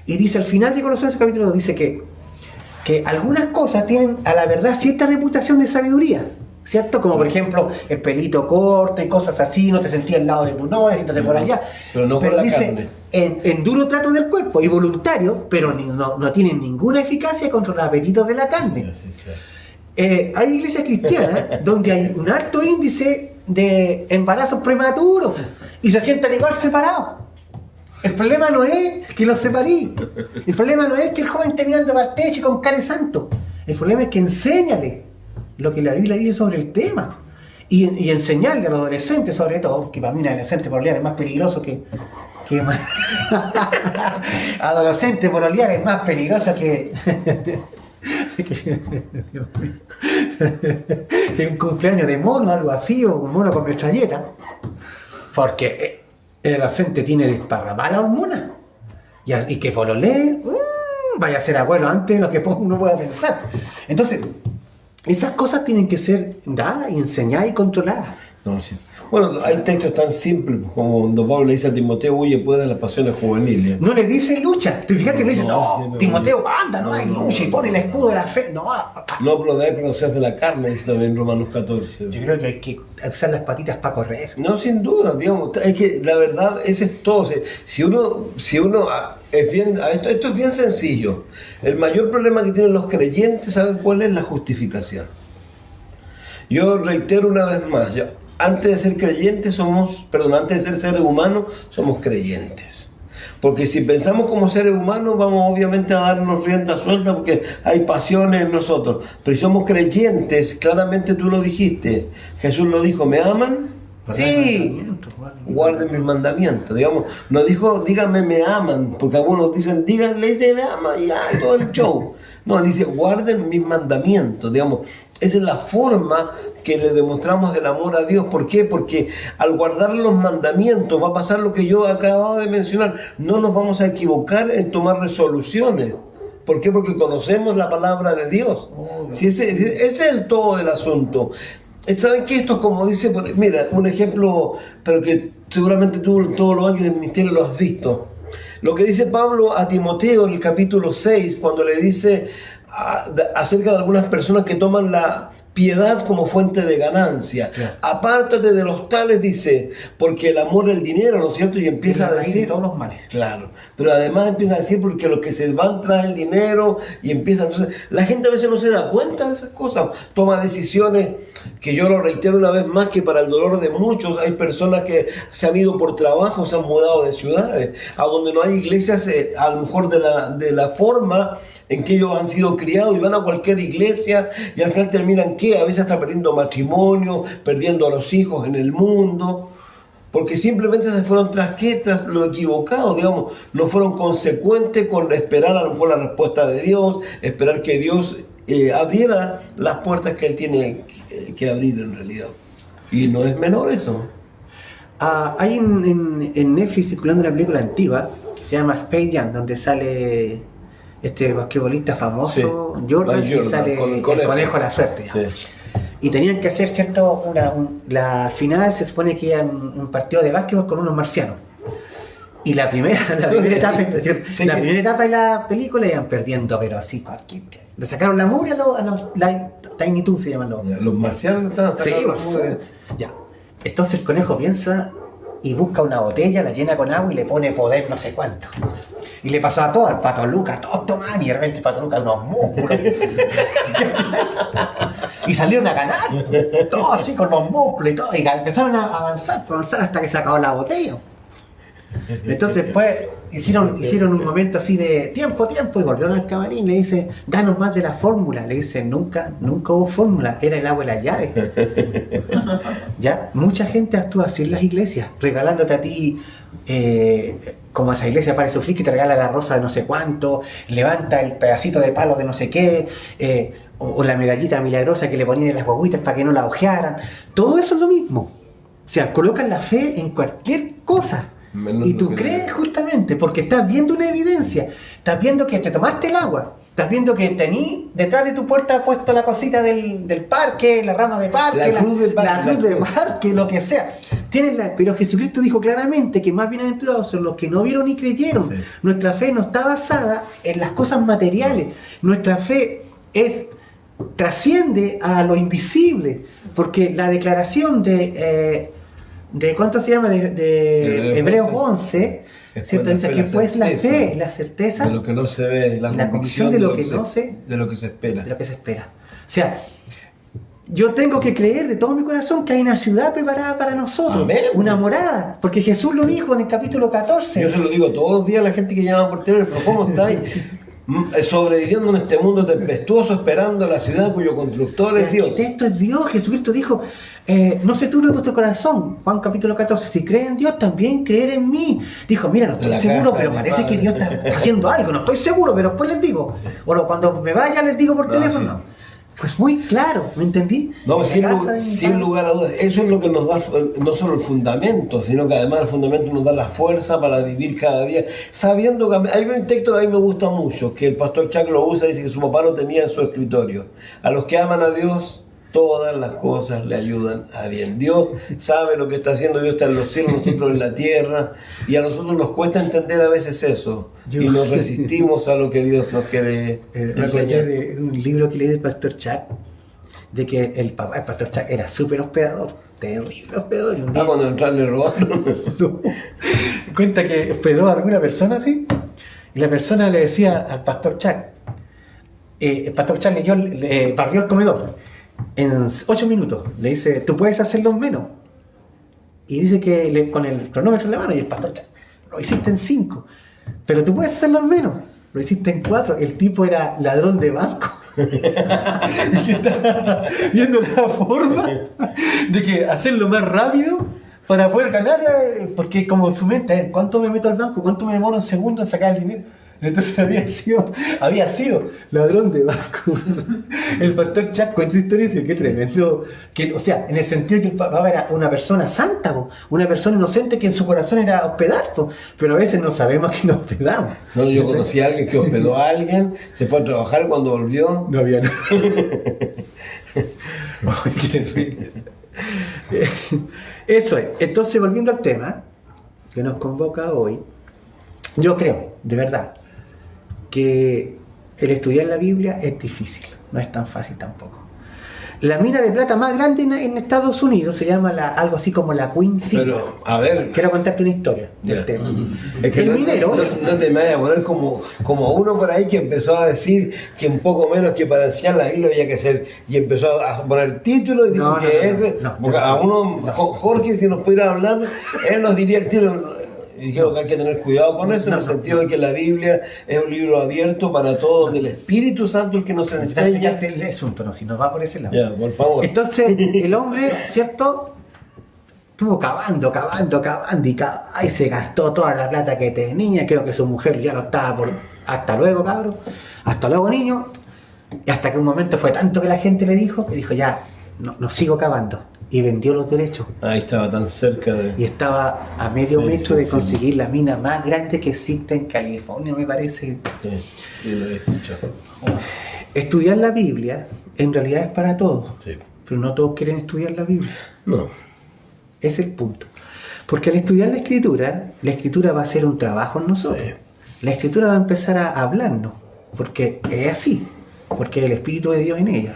Y dice al final de Colosenses capítulo 2, dice que algunas cosas tienen a la verdad cierta reputación de sabiduría. ¿Cierto? Como por ejemplo el pelito corto y cosas así, no te sentías al lado de tu novia, siéntate por allá. Pero no por la carne. En duro trato del cuerpo y voluntario, pero no tienen ninguna eficacia contra los apetitos de la carne. Sí. Hay iglesias cristianas donde hay un alto índice de embarazos prematuros y se sientan igual separados. El problema no es que los separé. El problema no es que el joven esté mirando para el techo con cara de santo. El problema es que enséñale lo que la Biblia dice sobre el tema y enseñarle a los adolescentes, sobre todo, que para mí un adolescente pololear es más peligroso que adolescente pololear es más peligroso que un cumpleaños de mono, algo así, o un mono con metralleta, porque el adolescente tiene desparramada la hormona y que pololee, vaya a ser abuelo antes de lo que uno pueda pensar. Entonces, Esas cosas tienen que ser dadas y enseñadas y controladas. No, sí. Bueno, hay textos tan simples como cuando Pablo le dice a Timoteo, huye pues de las pasiones juveniles. No le dice lucha. Te fijaste que le dice, no, sí, Timoteo, anda, no hay lucha, y pone el escudo de la fe. No, no prodéis pero seas de la carne, dice también Romanos 14. yo creo que hay que usar las patitas para correr. No, sin duda, digamos, es que la verdad, ese es todo. Si uno es bien, esto es bien sencillo. El mayor problema que tienen los creyentes, ¿saben cuál es? La justificación. Yo reitero una vez más, antes de ser creyentes antes de ser seres humanos, somos creyentes. Porque si pensamos como seres humanos, vamos obviamente a darnos rienda suelta porque hay pasiones en nosotros. Pero si somos creyentes, claramente tú lo dijiste, Jesús lo dijo, ¿me aman? Sí, guarden mis mandamientos. Digamos, no dijo, díganme me aman, porque algunos dicen, díganle, dice, le ama, y ya, todo el show. No, dice, guarden mis mandamientos, digamos. Esa es la forma que le demostramos el amor a Dios. ¿Por qué? Porque al guardar los mandamientos va a pasar lo que yo acababa de mencionar. No nos vamos a equivocar en tomar resoluciones. ¿Por qué? Porque conocemos la palabra de Dios. Si ese es el todo del asunto. ¿Saben qué? Esto es como dice, mira, un ejemplo, pero que seguramente tú todos los años del ministerio lo has visto. Lo que dice Pablo a Timoteo en el capítulo 6, cuando le dice acerca de algunas personas que toman la piedad como fuente de ganancia. Claro. Apártate de los tales, dice, porque el amor es el dinero, ¿no es cierto? Y empieza a decir todos los males. Claro, pero además empieza a decir porque los que se van tras el dinero y empiezan. Entonces, la gente a veces no se da cuenta de esas cosas, toma decisiones que yo lo reitero una vez más, que para el dolor de muchos hay personas que se han ido por trabajo, se han mudado de ciudades, a donde no hay iglesias, a lo mejor de la forma en que ellos han sido criados, y van a cualquier iglesia y al final terminan ¿qué? A veces hasta perdiendo matrimonio, perdiendo a los hijos en el mundo, porque simplemente se fueron tras lo equivocado, digamos, no fueron consecuentes con esperar a lo mejor la respuesta de Dios, esperar que Dios abriera las puertas que Él tiene que abrir en realidad. Y no es menor eso. Hay en Netflix circulando una película antigua que se llama Space Jam, donde sale este basquetbolista famoso, sí, Jordan, y sale el conejo a la suerte. Sí. Y tenían que hacer, ¿cierto? La final se supone que era un partido de básquetbol con unos marcianos. Y la primera etapa de la película iban perdiendo, pero así cualquier. Le sacaron la mugre a los Tiny Toons, se llaman los marcianos. Sí, ya. Entonces el conejo piensa y busca una botella, la llena con agua y le pone poder no sé cuánto. Y le pasó a todo, al Pato Lucas, todos toman, y de repente el Pato Lucas unos músculos. Y salieron a ganar, todos así con los músculos y todo, y empezaron a avanzar hasta que se acabó la botella. Entonces pues hicieron un momento así de tiempo, y volvieron al camarín y le dice, danos más de la fórmula. Le dice, nunca hubo fórmula, era el agua y la llave. Ya, mucha gente actúa así en las iglesias, regalándote a ti, como esa iglesia para sufrir, que te regala la rosa de no sé cuánto, levanta el pedacito de palo de no sé qué, o la medallita milagrosa que le ponían en las guaguitas para que no la ojearan. Todo eso es lo mismo. O sea, colocan la fe en cualquier cosa. Menos y tú crees justamente porque estás viendo una evidencia, estás viendo que te tomaste el agua, estás viendo que tení detrás de tu puerta puesto la cosita del parque, la rama de parque, la cruz del parque, lo que sea. Pero Jesucristo dijo claramente que más bienaventurados son los que no vieron ni creyeron. Sí. Nuestra fe no está basada en las cosas materiales, nuestra fe trasciende a lo invisible, porque la declaración de ¿cuánto se llama? De Hebreos 11, ¿cierto? Dice que pues la fe, la certeza de lo que no se ve, la convicción de lo que se espera. O sea, yo tengo que creer de todo mi corazón que hay una ciudad preparada para nosotros. Amén. Una morada, porque Jesús lo dijo en el capítulo 14. Yo se lo digo todos los días a la gente que llama por teléfono, ¿cómo estáis? Sobreviviendo en este mundo tempestuoso, esperando la ciudad cuyo constructor es Dios. Esto es Dios. Jesucristo dijo, no se turbe vuestro corazón. Juan capítulo 14, si creen en Dios, también creer en mí. Dijo, mira, no estoy seguro, pero parece que Dios está haciendo algo, no estoy seguro, pero después les digo. Sí. O cuando me vaya les digo por teléfono. Sí. Pues muy claro, ¿me entendí? No, En la casa de mi sin padre. lugar a dudas, eso es lo que nos da no solo el fundamento, sino que además el fundamento nos da la fuerza para vivir cada día, sabiendo que hay un texto que a mí me gusta mucho, que el pastor Chuck lo usa, dice que su papá lo tenía en su escritorio. A los que aman a Dios, todas las cosas le ayudan a bien. Dios sabe lo que está haciendo, Dios está en los cielos, nosotros en la tierra, y a nosotros nos cuesta entender a veces eso, y nos resistimos a lo que Dios nos quiere Me acordé enseñar. de un libro que leí del pastor Chuck, de que el papá del pastor Chuck era súper hospedador, terrible hospedador. Y un día- Cuando entrarle robaron. No. Cuenta que hospedó a alguna persona así, y la persona le decía al pastor Chuck, el pastor Chuck le barrió el comedor en 8 minutos, le dice, tú puedes hacerlo en menos, y dice que con el cronómetro en la mano, y el pastor Chuck, lo hiciste en 5, pero tú puedes hacerlo en menos, lo hiciste en 4. El tipo era ladrón de banco. Y que estaba viendo la forma de que hacerlo más rápido para poder ganar, porque como su mente, ¿cuánto me meto al banco? ¿Cuánto me demoro un segundo en sacar el dinero? Entonces había sido ladrón de banco. El pastor Chuck cuenta historia y dice, qué tremendo. O sea, en el sentido que el papá era una persona santa, una persona inocente que en su corazón era hospedar, pero a veces no sabemos a quién hospedamos. No, yo conocí a alguien que hospedó a alguien, se fue a trabajar y cuando volvió. No había nada. Ay, qué terrible. Eso es. Entonces, volviendo al tema que nos convoca hoy, yo creo, de verdad, que el estudiar la Biblia es difícil, no es tan fácil tampoco. La mina de plata más grande en Estados Unidos se llama algo así como la Queen City. Pero, a ver. Quiero contarte una historia del Ya. tema. Es que El minero. no te me vayas a poner como uno por ahí que empezó a decir que un poco menos que para enseñar la Biblia había que hacer, y empezó a poner títulos y dijo No, que no, no, ese, no, porque a uno, Jorge, si nos pudiera hablar, él nos diría el título. Y creo que hay que tener cuidado con eso, en el sentido de que la Biblia es un libro abierto para todo, donde el Espíritu Santo es el que nos enseña. El asunto, no, si nos va por ese lado. Ya, por favor. Entonces, el hombre, ¿cierto? Estuvo cavando, y se gastó toda la plata que tenía. Creo que su mujer ya lo estaba por. Hasta luego, cabrón. Hasta luego, niño. Y hasta que un momento fue tanto que la gente le dijo, que dijo, ya, no sigo cavando. Y vendió los derechos. Ahí estaba tan cerca de. Y estaba a medio Sí, metro sí, de conseguir la mina más grande que existe en California, me parece. Sí, lo he escuchado. Estudiar la Biblia en realidad es para todos. Sí. Pero no todos quieren estudiar la Biblia. No. Es el punto. Porque al estudiar la escritura va a ser un trabajo en nosotros. Sí. La escritura va a empezar a hablarnos, porque es así, porque el Espíritu de Dios en ella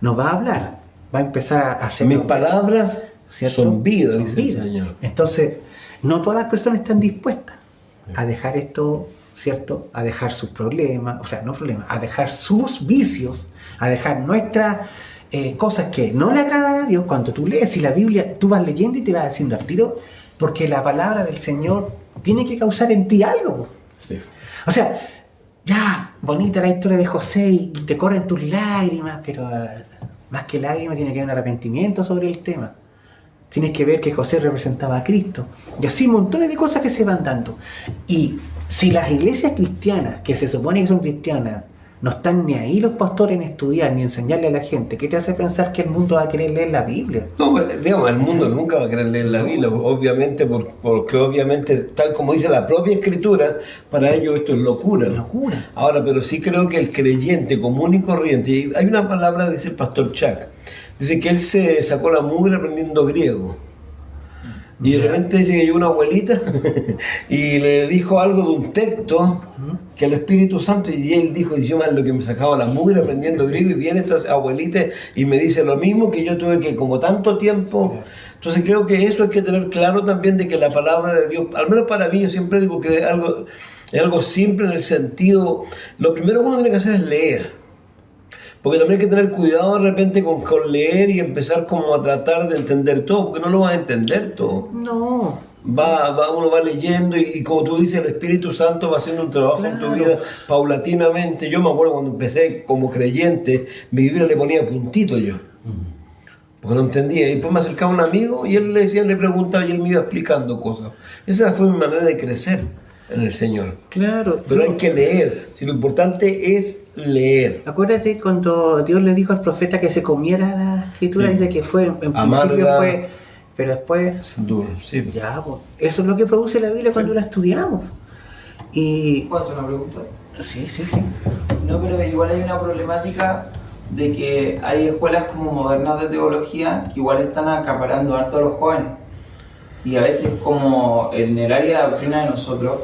nos va a hablar, va a empezar a hacer... Mis palabras ¿cierto? son vida, Son dice vida. el Señor. Entonces, no todas las personas están dispuestas a dejar esto, ¿cierto? A dejar sus problemas, o sea, no problemas, a dejar sus vicios, a dejar nuestras cosas que no le agradan a Dios. Cuando tú lees y la Biblia, tú vas leyendo y te vas haciendo al tiro, porque la palabra del Señor tiene que causar en ti algo. Sí. O sea, ya, bonita la historia de José y te corren tus lágrimas, pero más que lágrimas tiene que haber un arrepentimiento sobre el tema. Tienes que ver que José representaba a Cristo. Y así montones de cosas que se van dando. Y si las iglesias cristianas, que se supone que son cristianas, no están ni ahí los pastores en estudiar ni enseñarle a la gente, ¿qué te hace pensar que el mundo va a querer leer la Biblia? No, pues, digamos, el mundo nunca va a querer leer la Biblia, obviamente, porque obviamente, tal como dice la propia Escritura, para ellos esto es locura. Locura. Ahora, pero sí creo que el creyente común y corriente, y hay una palabra, dice el pastor Chuck, dice que él se sacó la mugre aprendiendo griego. Y de repente dice que llegó una abuelita y le dijo algo de un texto que el Espíritu Santo, y él dijo, yo más lo que me sacaba la mugre aprendiendo griego, y viene esta abuelita y me dice lo mismo que yo tuve que como tanto tiempo. Entonces creo que eso hay que tener claro también, de que la palabra de Dios, al menos para mí, yo siempre digo que es algo simple en el sentido, lo primero que uno tiene que hacer es leer. Porque también hay que tener cuidado de repente con leer y empezar como a tratar de entender todo, porque no lo vas a entender todo. No. Uno va leyendo y como tú dices, el Espíritu Santo va haciendo un trabajo en tu Claro. vida paulatinamente. Yo me acuerdo cuando empecé como creyente, mi Biblia le ponía puntito yo, porque no entendía. Y después me acercaba un amigo y él le preguntaba y él me iba explicando cosas. Esa fue mi manera de crecer en el Señor. Claro. Pero hay que leer. Si lo importante es leer. Acuérdate cuando Dios le dijo al profeta que se comiera la escritura, Sí. dice que fue, en Amarga. principio fue, pero después, Duro, sí. ya, pues, eso es lo que produce la Biblia cuando la estudiamos. Y, ¿Puedo hacer una pregunta? sí. No, pero igual hay una problemática de que hay escuelas como modernas de teología que igual están acaparando harto a los jóvenes. Y a veces como en el área de doctrina de nosotros,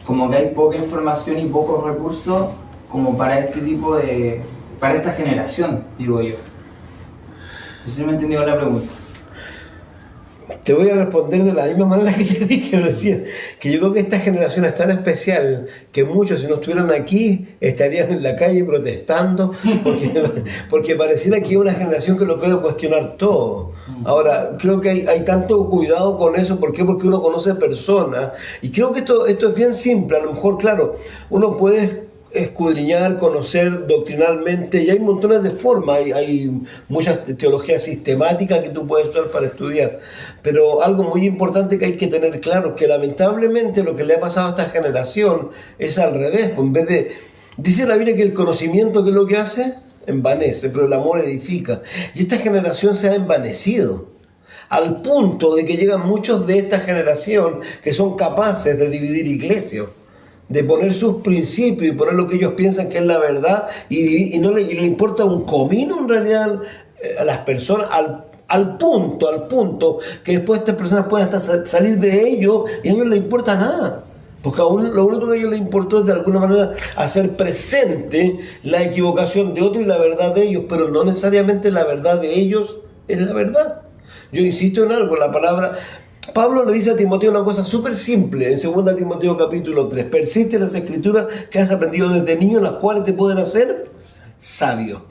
como que hay poca información y pocos recursos como para este tipo de... para esta generación, digo yo. No sé si me he entendido la pregunta. Te voy a responder de la misma manera que te dije recién, que yo creo que esta generación es tan especial que muchos, si no estuvieran aquí, estarían en la calle protestando, porque pareciera que es una generación que lo quiere cuestionar todo. Ahora, creo que hay tanto cuidado con eso. ¿Por qué? Porque uno conoce personas, y creo que esto es bien simple. A lo mejor, claro, uno puede escudriñar, conocer doctrinalmente, y hay montones de formas, hay muchas teologías sistemáticas que tú puedes usar para estudiar, pero algo muy importante que hay que tener claro, que lamentablemente lo que le ha pasado a esta generación es al revés. En vez de, dice la Biblia que el conocimiento, ¿qué es lo que hace? Envanece, pero el amor edifica, y esta generación se ha envanecido al punto de que llegan muchos de esta generación que son capaces de dividir iglesias, de poner sus principios y poner lo que ellos piensan que es la verdad, y no le importa un comino en realidad a las personas, al punto que después estas personas pueden hasta salir de ellos y a ellos no les importa nada. Porque aún lo único que a ellos les importó es de alguna manera hacer presente la equivocación de otro y la verdad de ellos, pero no necesariamente la verdad de ellos es la verdad. Yo insisto en algo, la palabra... Pablo le dice a Timoteo una cosa súper simple en 2 Timoteo capítulo 3. Persiste en las escrituras que has aprendido desde niño, las cuales te pueden hacer sabio.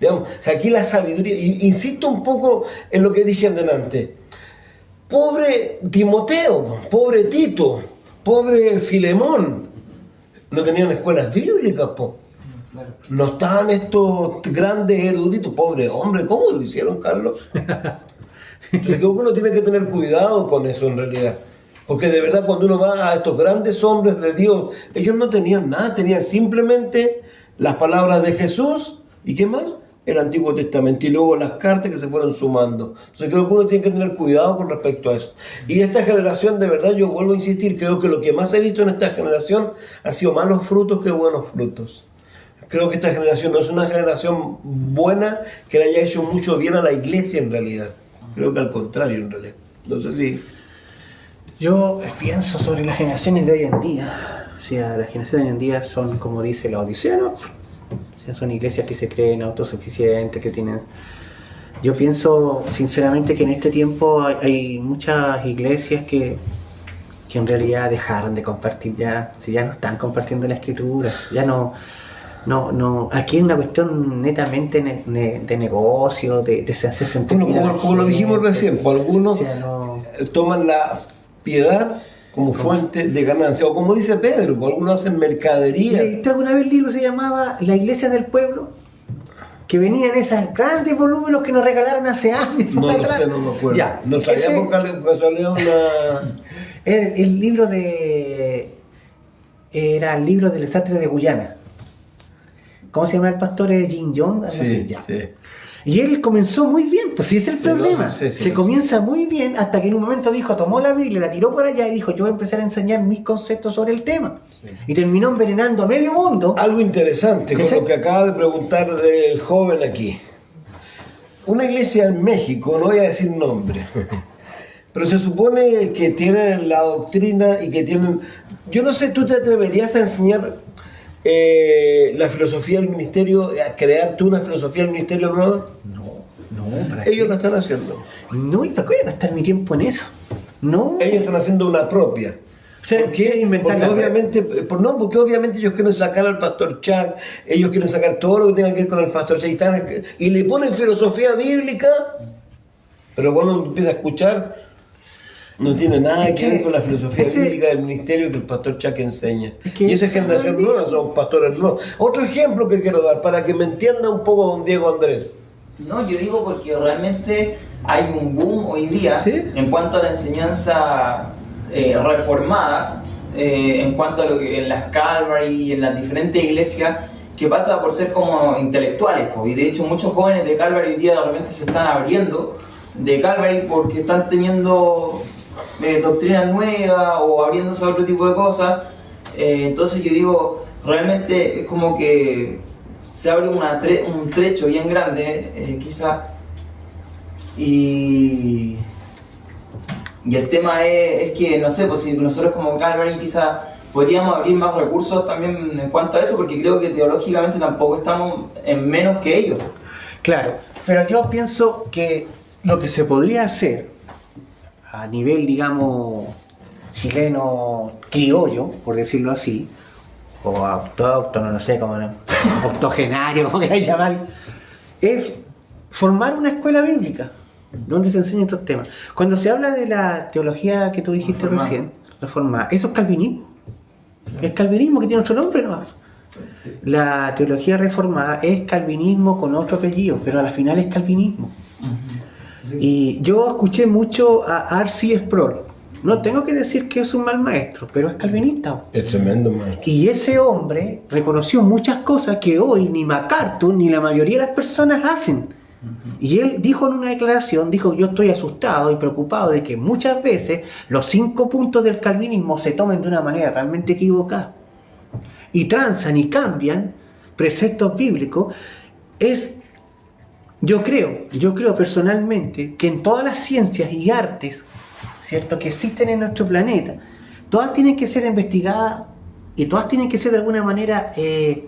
Digamos, o sea, aquí la sabiduría, insisto un poco en lo que dije antes. Pobre Timoteo, pobre Tito, pobre Filemón, no tenían escuelas bíblicas, po. Claro. No estaban estos grandes eruditos, pobre hombre, ¿cómo lo hicieron, Carlos? Entonces creo que uno tiene que tener cuidado con eso en realidad, porque de verdad cuando uno va a estos grandes hombres de Dios, ellos no tenían nada, tenían simplemente las palabras de Jesús y ¿qué más? El Antiguo Testamento y luego las cartas que se fueron sumando. Entonces creo que uno tiene que tener cuidado con respecto a eso. Y esta generación, de verdad, yo vuelvo a insistir, creo que lo que más he visto en esta generación ha sido malos frutos que buenos frutos. Creo que esta generación no es una generación buena que le haya hecho mucho bien a la iglesia en realidad. Creo que al contrario, en realidad. Entonces, sí. Yo pienso sobre las generaciones de hoy en día. O sea, las generaciones de hoy en día son, como dice la Odisea, ¿no? O sea, son iglesias que se creen autosuficientes, que tienen... Yo pienso, sinceramente, que en este tiempo hay muchas iglesias que en realidad dejaron de compartir ya, si ya no están compartiendo la escritura, ya no, aquí hay una cuestión netamente de negocio, de hacer sentir Bueno, bien a la como lo dijimos gente. recién, pues algunos O sea, no- toman la piedad como fuente de ganancia, o como dice Pedro, pues algunos hacen mercadería. ¿Leíste alguna vez el libro que se llamaba La Iglesia del Pueblo? Que venían esos grandes volúmenes que nos regalaron hace años. No lo atrás. sé, no me acuerdo. Ya, Nos traía ese- por casualidad una... el libro era el libro del desastre de Guyana. ¿Cómo se llama el pastor? Jim Jones, algo así, ya. sí. Y él comenzó muy bien, pues sí, ese es el Sí, problema. no, sí, Se no, comienza muy bien hasta que en un momento dijo, tomó la Biblia, la tiró por allá y dijo, yo voy a empezar a enseñar mis conceptos sobre el tema. Sí. Y terminó envenenando a medio mundo. Algo interesante con lo que acaba de preguntar el joven aquí. Una iglesia en México, no voy a decir nombre, pero se supone que tienen la doctrina y que tienen... Yo no sé, ¿tú te atreverías a enseñar la filosofía del ministerio, a crear tú una filosofía del ministerio nueva? No, ¿para Ellos qué? la están haciendo. No, ¿y para qué voy a gastar mi tiempo en eso? No. Ellos están haciendo una propia. O sea, ¿Por qué? quieren inventar Porque la obviamente, porque obviamente ellos quieren sacar al pastor Chuck, ellos quieren sacar todo lo que tenga que ver con el pastor Chuck y le ponen filosofía bíblica, pero cuando uno empieza a escuchar, no tiene nada Es que ver que con la filosofía ese- bíblica del ministerio que el pastor Chuck enseña. Es que Y esa generación no nueva son pastores nuevos. Otro ejemplo que quiero dar para que me entienda un poco don Diego Andrés. No, yo digo porque realmente hay un boom hoy día ¿Sí? en cuanto a la enseñanza reformada, en cuanto a lo que en las Calvary y en las diferentes iglesias, que pasa por ser como intelectuales, y de hecho muchos jóvenes de Calvary hoy día realmente se están abriendo de Calvary porque están teniendo doctrinas nuevas o abriéndose a otro tipo de cosas. Entonces yo digo, realmente es como que se abre un trecho bien grande, quizá, y el tema es que, no sé, pues si nosotros como Calvary quizá podríamos abrir más recursos también en cuanto a eso, porque creo que teológicamente tampoco estamos en menos que ellos. Claro, pero yo pienso que lo que se podría hacer a nivel, digamos, chileno criollo, por decirlo así, o autóctono, no sé cómo, octogenario, como queráis llamar, es formar una escuela bíblica donde se enseñen estos temas. Cuando se habla de la teología que tú dijiste recién, reformada, eso es calvinismo. Es calvinismo que tiene otro nombre, ¿no? Sí. La teología reformada es calvinismo con otro apellido, pero a la final es calvinismo. Sí. Y yo escuché mucho a R.C. Sproul. No tengo que decir que es un mal maestro, pero es calvinista. Es tremendo maestro. Y ese hombre reconoció muchas cosas que hoy ni MacArthur ni la mayoría de las personas hacen. Y él dijo en una declaración, dijo, yo estoy asustado y preocupado de que muchas veces los 5 puntos del calvinismo se tomen de una manera realmente equivocada. Y transan y cambian preceptos bíblicos. Yo creo personalmente que en todas las ciencias y artes, ¿cierto?, que existen en nuestro planeta, todas tienen que ser investigadas y todas tienen que ser de alguna manera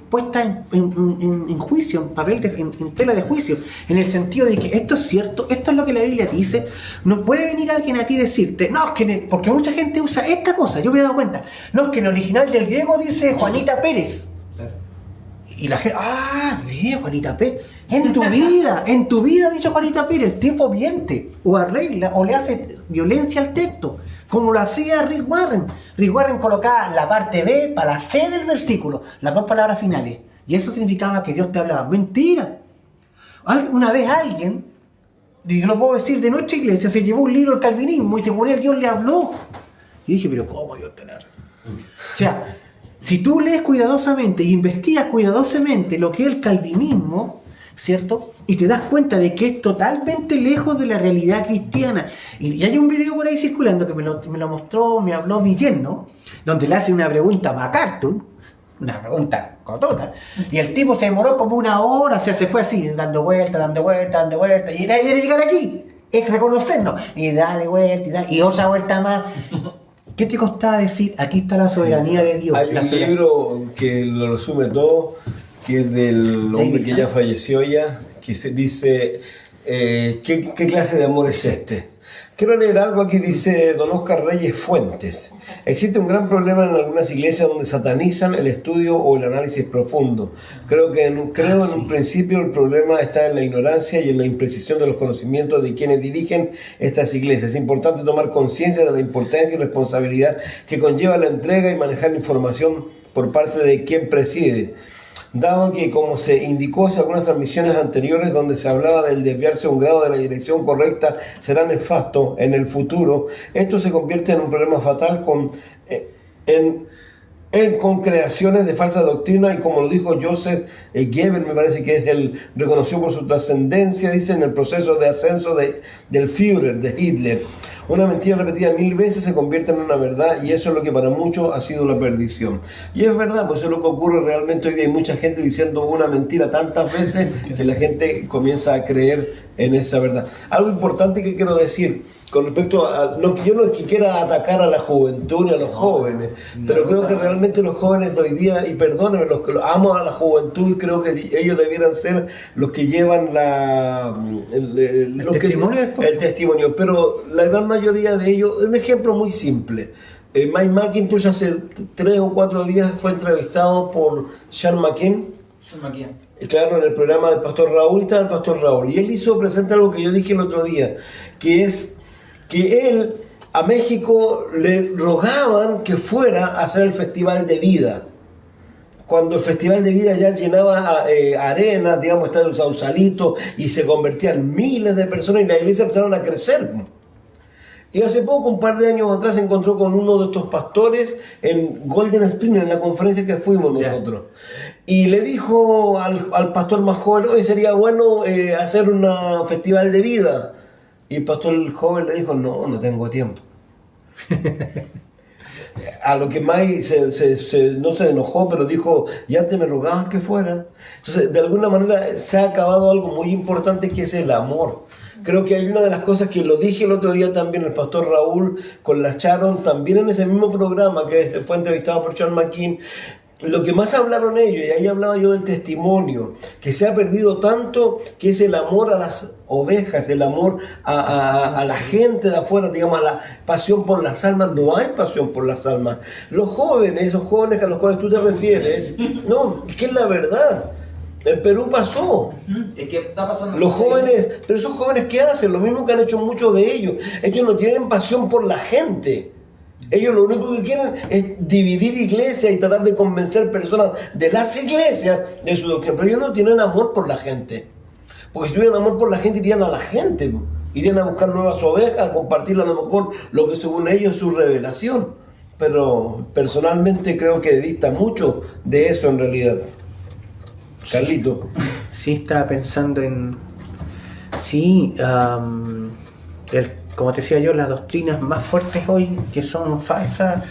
puestas en juicio, en tela de juicio, en el sentido de que esto es cierto, esto es lo que la Biblia dice. No puede venir alguien a ti y decirte, no, es que porque mucha gente usa esta cosa, yo me he dado cuenta, no, es que en el original del griego dice Juanita Pérez. Y la gente, bien, Juanita Pérez. En tu vida ha dicho Juanita Pérez, el tipo miente, o arregla, o le hace violencia al texto, como lo hacía Rick Warren. Rick Warren colocaba la parte B para la C del versículo, las 2 palabras finales, y eso significaba que Dios te hablaba. Mentira. Una vez alguien, y yo lo puedo decir, de nuestra iglesia, se llevó un libro del calvinismo y según él Dios le habló. Y dije, pero ¿cómo Dios te la habló? O sea, si tú lees cuidadosamente e investigas cuidadosamente lo que es el calvinismo, ¿cierto? Y te das cuenta de que es totalmente lejos de la realidad cristiana. Y hay un video por ahí circulando que me lo mostró, me habló mi yerno, donde le hace una pregunta a MacArthur, una pregunta cotona, y el tipo se demoró como 1 hora, o sea, se fue así, dando vueltas, y era llegar aquí, es reconocernos, y dale vuelta, y otra vuelta más. ¿Qué te costaba decir? Aquí está la soberanía de Dios. Hay un libro que lo resume todo, que es del hombre que ya falleció ya, que se dice, ¿qué clase de amor es este? Quiero leer algo aquí, dice don Oscar Reyes Fuentes. Existe un gran problema en algunas iglesias donde satanizan el estudio o el análisis profundo. Creo en un principio el problema está en la ignorancia y en la imprecisión de los conocimientos de quienes dirigen estas iglesias. Es importante tomar conciencia de la importancia y responsabilidad que conlleva la entrega y manejar información por parte de quien preside. Dado que, como se indicó en algunas transmisiones anteriores donde se hablaba del desviarse un grado de la dirección correcta será nefasto en el futuro, esto se convierte en un problema fatal con creaciones de falsa doctrina, y como lo dijo Joseph Goebbels, me parece que es el reconocido por su trascendencia, dice, en el proceso de ascenso del Führer, de Hitler. Una mentira repetida 1000 veces se convierte en una verdad, y eso es lo que para muchos ha sido la perdición. Y es verdad, pues eso es lo que ocurre realmente hoy día. Hay mucha gente diciendo una mentira tantas veces que la gente comienza a creer en esa verdad. Algo importante que quiero decir con respecto a yo no es que quiera atacar a la juventud ni a los jóvenes, pero creo que realmente los jóvenes de hoy día, y perdónenme, los que amo a la juventud, y creo que ellos debieran ser los que llevan el testimonio, pero la gran mayoría de ellos, un ejemplo muy simple. Mike McIntosh hace 3 o 4 días fue entrevistado por Sean McKean. Claro, en el programa del Pastor Raúl, y estaba el Pastor Raúl, y él hizo presente algo que yo dije el otro día, que es que él a México le rogaban que fuera a hacer el Festival de Vida. Cuando el Festival de Vida ya llenaba arenas, digamos, Estadio Sausalito, y se convertían miles de personas, y la iglesia empezaron a crecer. Y hace poco, un par de años atrás, se encontró con uno de estos pastores en Golden Spring, en la conferencia que fuimos nosotros. Y le dijo al pastor más joven, hoy sería bueno hacer un festival de vida. Y el pastor joven le dijo, no tengo tiempo. A lo que Mike no se enojó, pero dijo, ya antes me rogabas que fuera. Entonces, de alguna manera se ha acabado algo muy importante, que es el amor. Creo que hay una de las cosas que lo dije el otro día también, el pastor Raúl con la Sharon, también en ese mismo programa que fue entrevistado por Sean McKean. Lo que más hablaron ellos, y ahí hablaba yo del testimonio, que se ha perdido tanto, que es el amor a las ovejas, el amor a la gente de afuera, digamos, a la pasión por las almas. No hay pasión por las almas. Los jóvenes, esos jóvenes a los cuales tú te refieres, no, es que es la verdad. En Perú pasó. Es que está pasando. Los jóvenes, pero esos jóvenes, ¿qué hacen? Lo mismo que han hecho muchos de ellos. Ellos no tienen pasión por la gente. Ellos lo único que quieren es dividir iglesias y tratar de convencer personas de las iglesias de su doctrina. Pero ellos no tienen amor por la gente. Porque si tuvieran amor por la gente, irían a la gente. Irían a buscar nuevas ovejas, a compartir a lo mejor lo que según ellos es su revelación. Pero personalmente creo que dista mucho de eso en realidad. Carlito. Sí, estaba pensando en... Sí, como te decía yo, las doctrinas más fuertes hoy, que son falsas,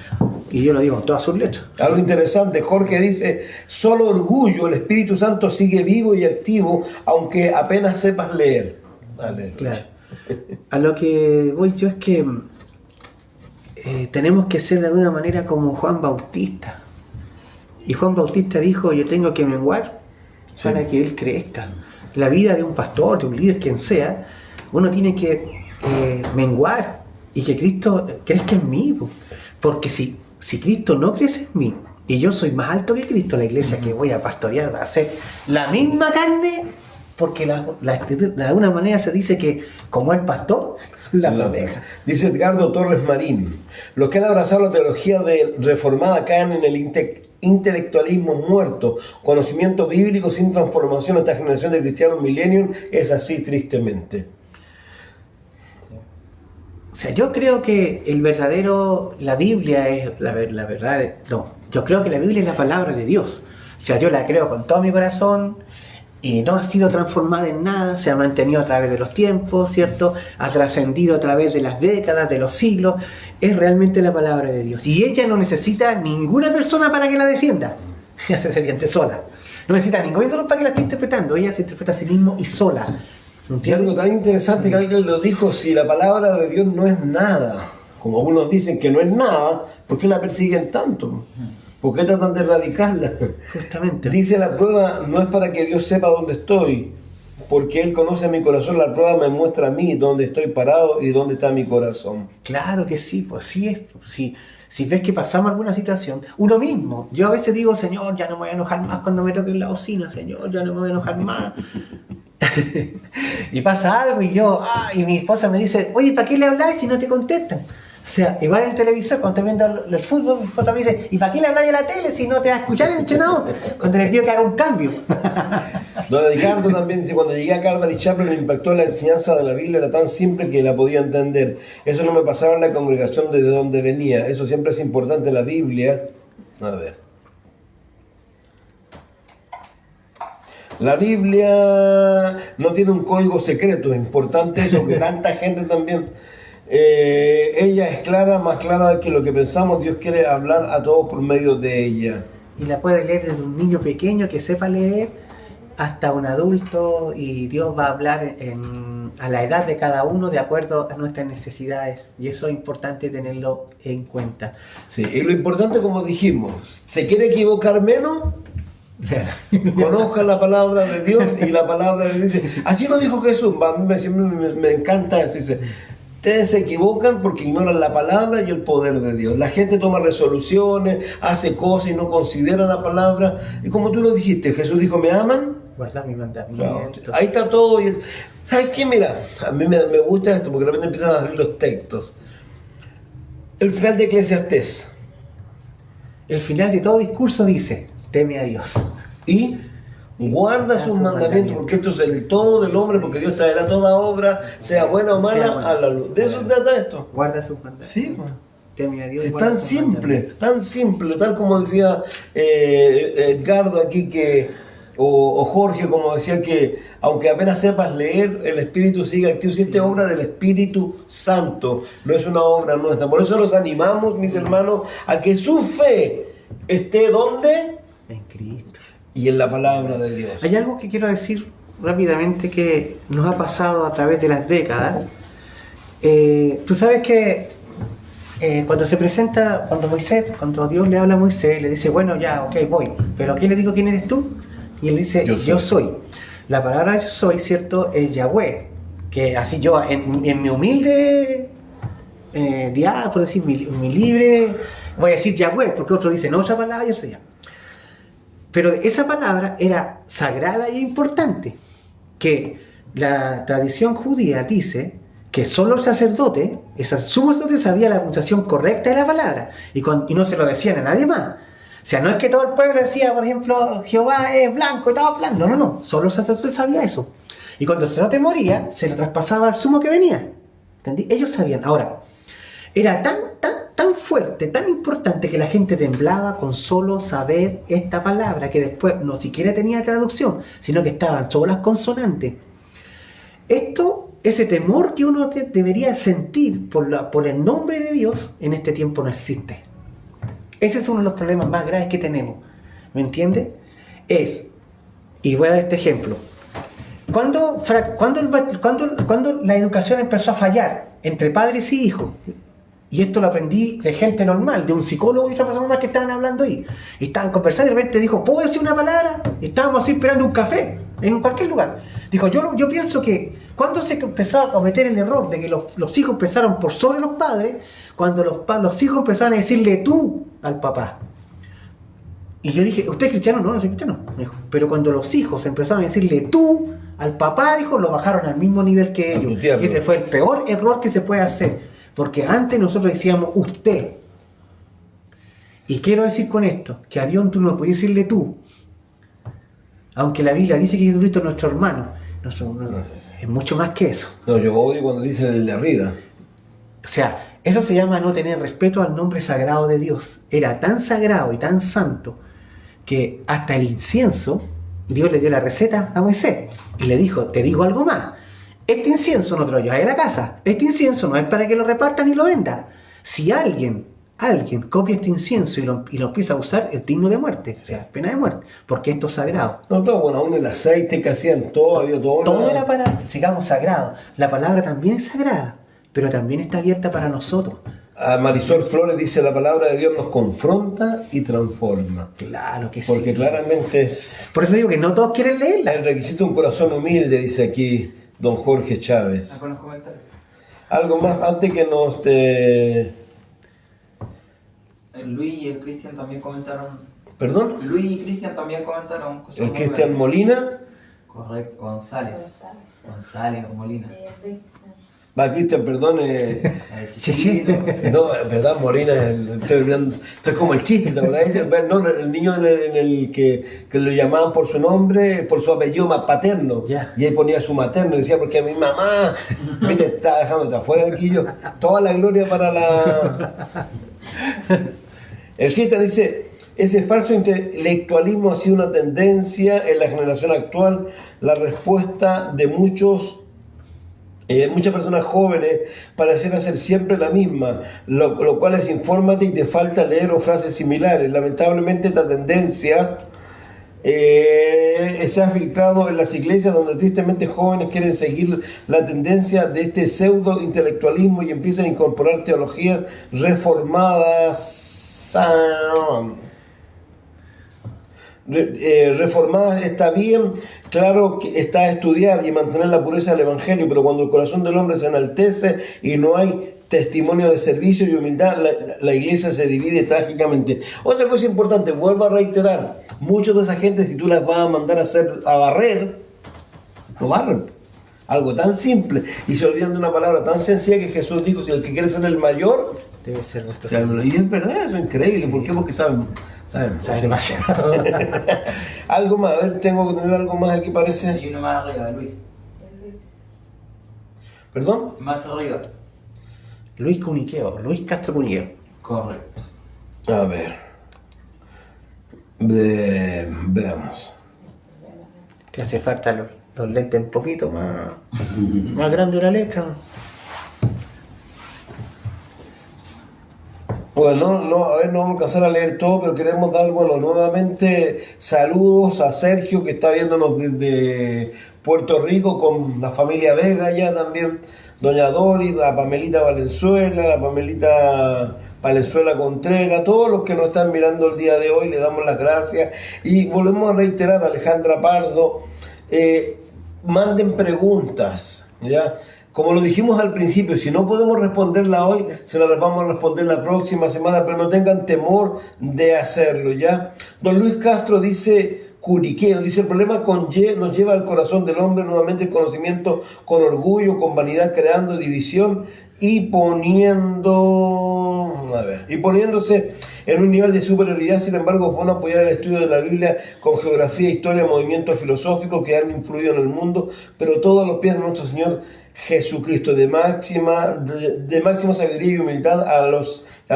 y yo lo digo en todas sus letras. Algo interesante, Jorge dice, solo orgullo, el Espíritu Santo sigue vivo y activo, aunque apenas sepas leer. Dale, claro. A lo que voy yo es que tenemos que ser de alguna manera como Juan Bautista. Y Juan Bautista dijo, yo tengo que menguar para que él crezca. La vida de un pastor, de un líder, quien sea, uno tiene que menguar y que Cristo crezca en mí, porque si Cristo no crece en mí y yo soy más alto que Cristo, la iglesia que voy a pastorear va a ser la misma carne, porque la Escritura de alguna manera se dice que como el pastor, las ovejas. Dice Edgardo Torres Marín, los que han abrazado la teología reformada caen en el intelectualismo muerto, conocimiento bíblico sin transformación. Esta generación de cristianos millennium es así, tristemente. O sea, yo creo que la Biblia es la verdad. No, yo creo que la Biblia es la palabra de Dios. O sea, yo la creo con todo mi corazón y no ha sido transformada en nada, se ha mantenido a través de los tiempos, ¿cierto? Ha trascendido a través de las décadas, de los siglos. Es realmente la palabra de Dios. Y ella no necesita ninguna persona para que la defienda. Ella se siente sola. No necesita ningún otro para que la esté interpretando. Ella se interpreta a sí misma y sola. Y algo tan interesante que alguien lo dijo, si la palabra de Dios no es nada, como algunos dicen que no es nada, ¿por qué la persiguen tanto? ¿Por qué tratan de erradicarla? Justamente. Dice la prueba no es para que Dios sepa dónde estoy, porque Él conoce mi corazón. La prueba me muestra a mí dónde estoy parado y dónde está mi corazón. Claro que sí, pues sí es. Si ves que pasamos alguna situación, uno mismo, yo a veces digo, Señor, ya no me voy a enojar más cuando me toquen la bocina, Señor, ya no me voy a enojar más. Y pasa algo y y mi esposa me dice, oye, ¿para qué le habláis si no te contestan? O sea, igual en el televisor, cuando estoy viendo el fútbol, mi esposa me dice, ¿y para qué le habláis a la tele si no te va a escuchar el entrenador? Cuando le pido que haga un cambio. Don Ricardo también dice, cuando llegué a Calvary Chapel me impactó la enseñanza de la Biblia, era tan simple que la podía entender. Eso no me pasaba en la congregación desde donde venía. Eso siempre es importante en la Biblia. A ver. La Biblia no tiene un código secreto, es importante eso, que tanta gente también, ella es clara, más clara que lo que pensamos. Dios quiere hablar a todos por medio de ella. Y la puede leer desde un niño pequeño que sepa leer hasta un adulto, y Dios va a hablar a la edad de cada uno de acuerdo a nuestras necesidades, y eso es importante tenerlo en cuenta. Sí, y lo importante, como dijimos, ¿se quiere equivocar menos? Conozca la palabra de Dios, y la palabra de Dios dice, así lo dijo Jesús. A mí siempre me encanta eso. Dice, ustedes se equivocan porque ignoran la palabra y el poder de Dios. La gente toma resoluciones, hace cosas y no considera la palabra. Y como tú lo dijiste, Jesús dijo, ¿me aman? Guardad mi mandamiento. Claro, ahí está todo. ¿Sabes qué? Mira, a mí me gusta esto porque de repente empiezan a salir los textos. El final de El final de todo discurso dice, teme a Dios. Y Guarda sus mandamientos, porque esto es el todo del hombre, porque Dios traerá toda obra, sea buena o mala, a la luz. De eso trata esto. Guarda sus mandamientos. Sí, pues. Teme a Dios y Es guarda tan sus simple, mandamientos. tal como decía Edgardo aquí, o Jorge, como decía que aunque apenas sepas leer, el Espíritu sigue activo. Si esta es obra del Espíritu Santo, no es una obra nuestra. Por eso los animamos, mis hermanos, a que su fe esté ¿dónde? En Cristo. Y en la palabra de Dios. Hay algo que quiero decir rápidamente que nos ha pasado a través de las décadas. Tú sabes que cuando se presenta, cuando Dios le habla a Moisés, le dice, bueno, ya, ok, voy, pero ¿qué le digo quién eres tú? Y él dice, yo soy. La palabra yo soy, ¿cierto? Es Yahweh, que así yo, en mi humilde por decir, mi libre, voy a decir Yahweh, porque otros dicen otra palabra, yo sé ya. Pero esa palabra era sagrada e importante, que la tradición judía dice que solo el sacerdote, ese sumo sacerdote, sabía la pronunciación correcta de la palabra y no se lo decían a nadie más. O sea, no es que todo el pueblo decía, por ejemplo, Jehová es blanco y todo blanco. No, solo el sacerdote sabía eso. Y cuando el sacerdote moría, se lo traspasaba al sumo que venía. ¿Entendí? Ellos sabían. Ahora, era tan fuerte, tan importante que la gente temblaba con solo saber esta palabra, que después no siquiera tenía traducción, sino que estaban solo las consonantes. Ese temor que uno debería sentir por el nombre de Dios, en este tiempo no existe. Ese es uno de los problemas más graves que tenemos. ¿Me entiendes? Y voy a dar este ejemplo. Cuando la educación empezó a fallar entre padres y hijos, y esto lo aprendí de gente normal, de un psicólogo y otra persona más que estaban hablando ahí, y estaban conversando y de repente dijo, ¿puedo decir una palabra? Y estábamos así esperando un café, en cualquier lugar. Dijo, yo pienso que cuando se empezó a cometer el error de que los hijos empezaron por sobre los padres, cuando los hijos empezaron a decirle tú al papá. Y yo dije, ¿usted es cristiano? No, no soy cristiano. Me dijo, pero cuando los hijos empezaron a decirle tú al papá, dijo, lo bajaron al mismo nivel que ellos. Y ese fue el peor error que se puede hacer. Porque antes nosotros decíamos usted. Y quiero decir con esto, que a Dios tú no puedes decirle tú. Aunque la Biblia dice que Jesucristo es nuestro hermano. Es mucho más que eso. No, yo odio cuando dicen el de arriba. O sea, eso se llama no tener respeto al nombre sagrado de Dios. Era tan sagrado y tan santo que hasta el incienso, Dios le dio la receta a Moisés y le dijo, te digo algo más. Este incienso no te lo llevas a la casa. Este incienso no es para que lo repartan y lo vendan. Si alguien copia este incienso y lo empieza a usar, es digno de muerte. O sea, pena de muerte. Porque esto es sagrado. No, todo, bueno, aún el aceite que hacían todo, había todo. Todo era para, sigamos, sagrado. La palabra también es sagrada, pero también está abierta para nosotros. A Marisol Flores dice, la palabra de Dios nos confronta y transforma. Claro que sí. Porque claramente es... Por eso digo que no todos quieren leerla. El requisito de un corazón humilde, dice aquí don Jorge Chávez. Con los comentarios. Algo más antes que nos... El Luis y el Cristian también comentaron. ¿Perdón? Luis y Cristian también comentaron cosas. El muy Cristian buenas. Molina. Correcto, González o Molina. Va, Cristian, perdón. Chichito. No, verdad, Molina, estoy como el chiste, ¿te acordás? No, el niño en el que lo llamaban por su nombre, por su apellido más paterno. Ya. Y ahí ponía su materno y decía, porque a mi mamá, mire, está dejándote afuera de aquí yo. Toda la gloria para la... El Cristian dice, ese falso intelectualismo ha sido una tendencia en la generación actual. La respuesta de muchas personas jóvenes parece ser siempre la misma, lo cual es infórmate y te falta leer o frases similares. Lamentablemente esta tendencia se ha filtrado en las iglesias, donde tristemente jóvenes quieren seguir la tendencia de este pseudo intelectualismo y empiezan a incorporar teologías reformadas. Reformadas está bien, claro que está a estudiar y mantener la pureza del Evangelio, pero cuando el corazón del hombre se enaltece y no hay testimonio de servicio y humildad, la iglesia se divide trágicamente. Otra cosa importante, vuelvo a reiterar, muchos de esa gente, si tú las vas a mandar a barrer, lo barren. Algo tan simple, y se olvidan de una palabra tan sencilla que Jesús dijo, si el que quiere ser el mayor, Debe ser nuestro y es verdad, eso es increíble. Sí. ¿Por qué? Porque Sabemos. Sabes demasiado. Algo más, a ver, tengo que tener algo más aquí, parece. Hay uno más arriba, Luis. ¿Perdón? Más arriba. Luis Cuniqueo, Luis Castro Cuniqueo. Correcto. A ver. Veamos. Te hace falta los lentes un poquito más grande la letra. Bueno, a ver, no vamos a alcanzar a leer todo, pero queremos dar, bueno, nuevamente saludos a Sergio, que está viéndonos desde Puerto Rico con la familia Vega ya también, doña Doris, la Pamelita Valenzuela, la Pamelita Valenzuela Contreras, todos los que nos están mirando el día de hoy, le damos las gracias y volvemos a reiterar, Alejandra Pardo, manden preguntas, ¿ya? Como lo dijimos al principio, si no podemos responderla hoy, se la vamos a responder la próxima semana, pero no tengan temor de hacerlo, ¿ya? Don Luis Castro dice, Curiqueo, dice, el problema nos lleva al corazón del hombre nuevamente el conocimiento con orgullo, con vanidad, creando división y poniéndose en un nivel de superioridad. Sin embargo, es bueno apoyar el estudio de la Biblia con geografía, historia, movimientos filosóficos que han influido en el mundo, pero todo a los pies de nuestro Señor Jesucristo, de máxima sabiduría y humildad, a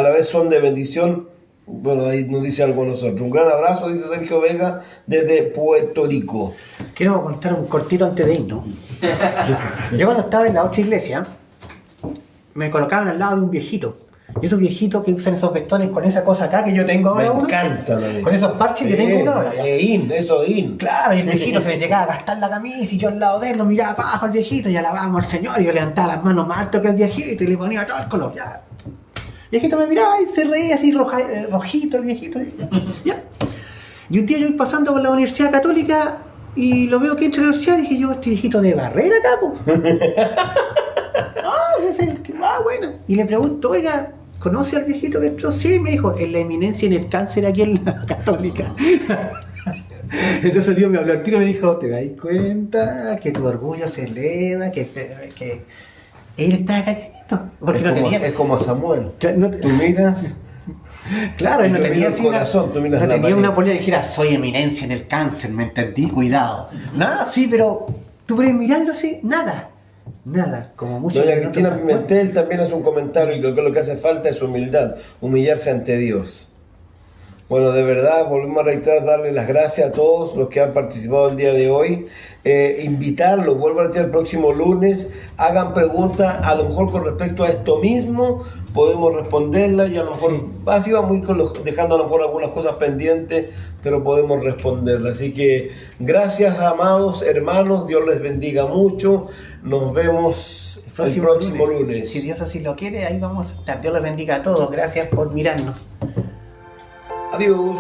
la vez son de bendición. Bueno, ahí nos dice algo a nosotros. Un gran abrazo, dice Sergio Vega, desde Puerto Rico. Quiero contar un cortito antes de irnos. Yo cuando estaba en la otra iglesia, me colocaban al lado de un viejito. Y esos viejitos que usan esos vestones con esa cosa acá que yo tengo ahora. Me encanta también. Con esos parches que tengo uno ahora. Eso. Claro, y el viejito se le llegaba a gastar la camisa y yo al lado de él lo miraba para abajo al viejito y alabábamos al Señor y yo levantaba las manos más alto que el viejito y le ponía todo el color. Ya. El viejito me miraba y se reía así rojito el viejito. Ya. Y un día yo voy pasando por la Universidad Católica y lo veo que entra a la universidad y dije yo, este viejito de Barrera, capo. Bueno. Y le pregunto, oiga, ¿conoce al viejito que entró? Sí, me dijo, es la eminencia en el cáncer aquí en la Católica. Entonces Dios me habló al tiro y me dijo, ¿te das cuenta que tu orgullo se eleva? Que él está calladito. Porque es, no como, tenía... es como Samuel. No Tú miras... Claro, él no tenía, el corazón, no tenía una polera que dijera, soy eminencia en el cáncer, ¿me entendí? Cuidado. Nada, sí, pero tú puedes mirarlo así, nada, como mucho. Doña Cristina Pimentel también hace un comentario y creo que lo que hace falta es humildad, humillarse ante Dios. Bueno, de verdad, volvemos a reiterar, darle las gracias a todos los que han participado el día de hoy. Invitarlos, vuelvo a reiterar el próximo lunes, hagan preguntas, a lo mejor con respecto a esto mismo, podemos responderlas y a lo mejor, sí. Así vamos dejando a lo mejor algunas cosas pendientes, pero podemos responderlas. Así que gracias, amados hermanos, Dios les bendiga mucho, nos vemos el próximo lunes. Si Dios así lo quiere, ahí vamos a estar. Dios les bendiga a todos, gracias por mirarnos. Adiós.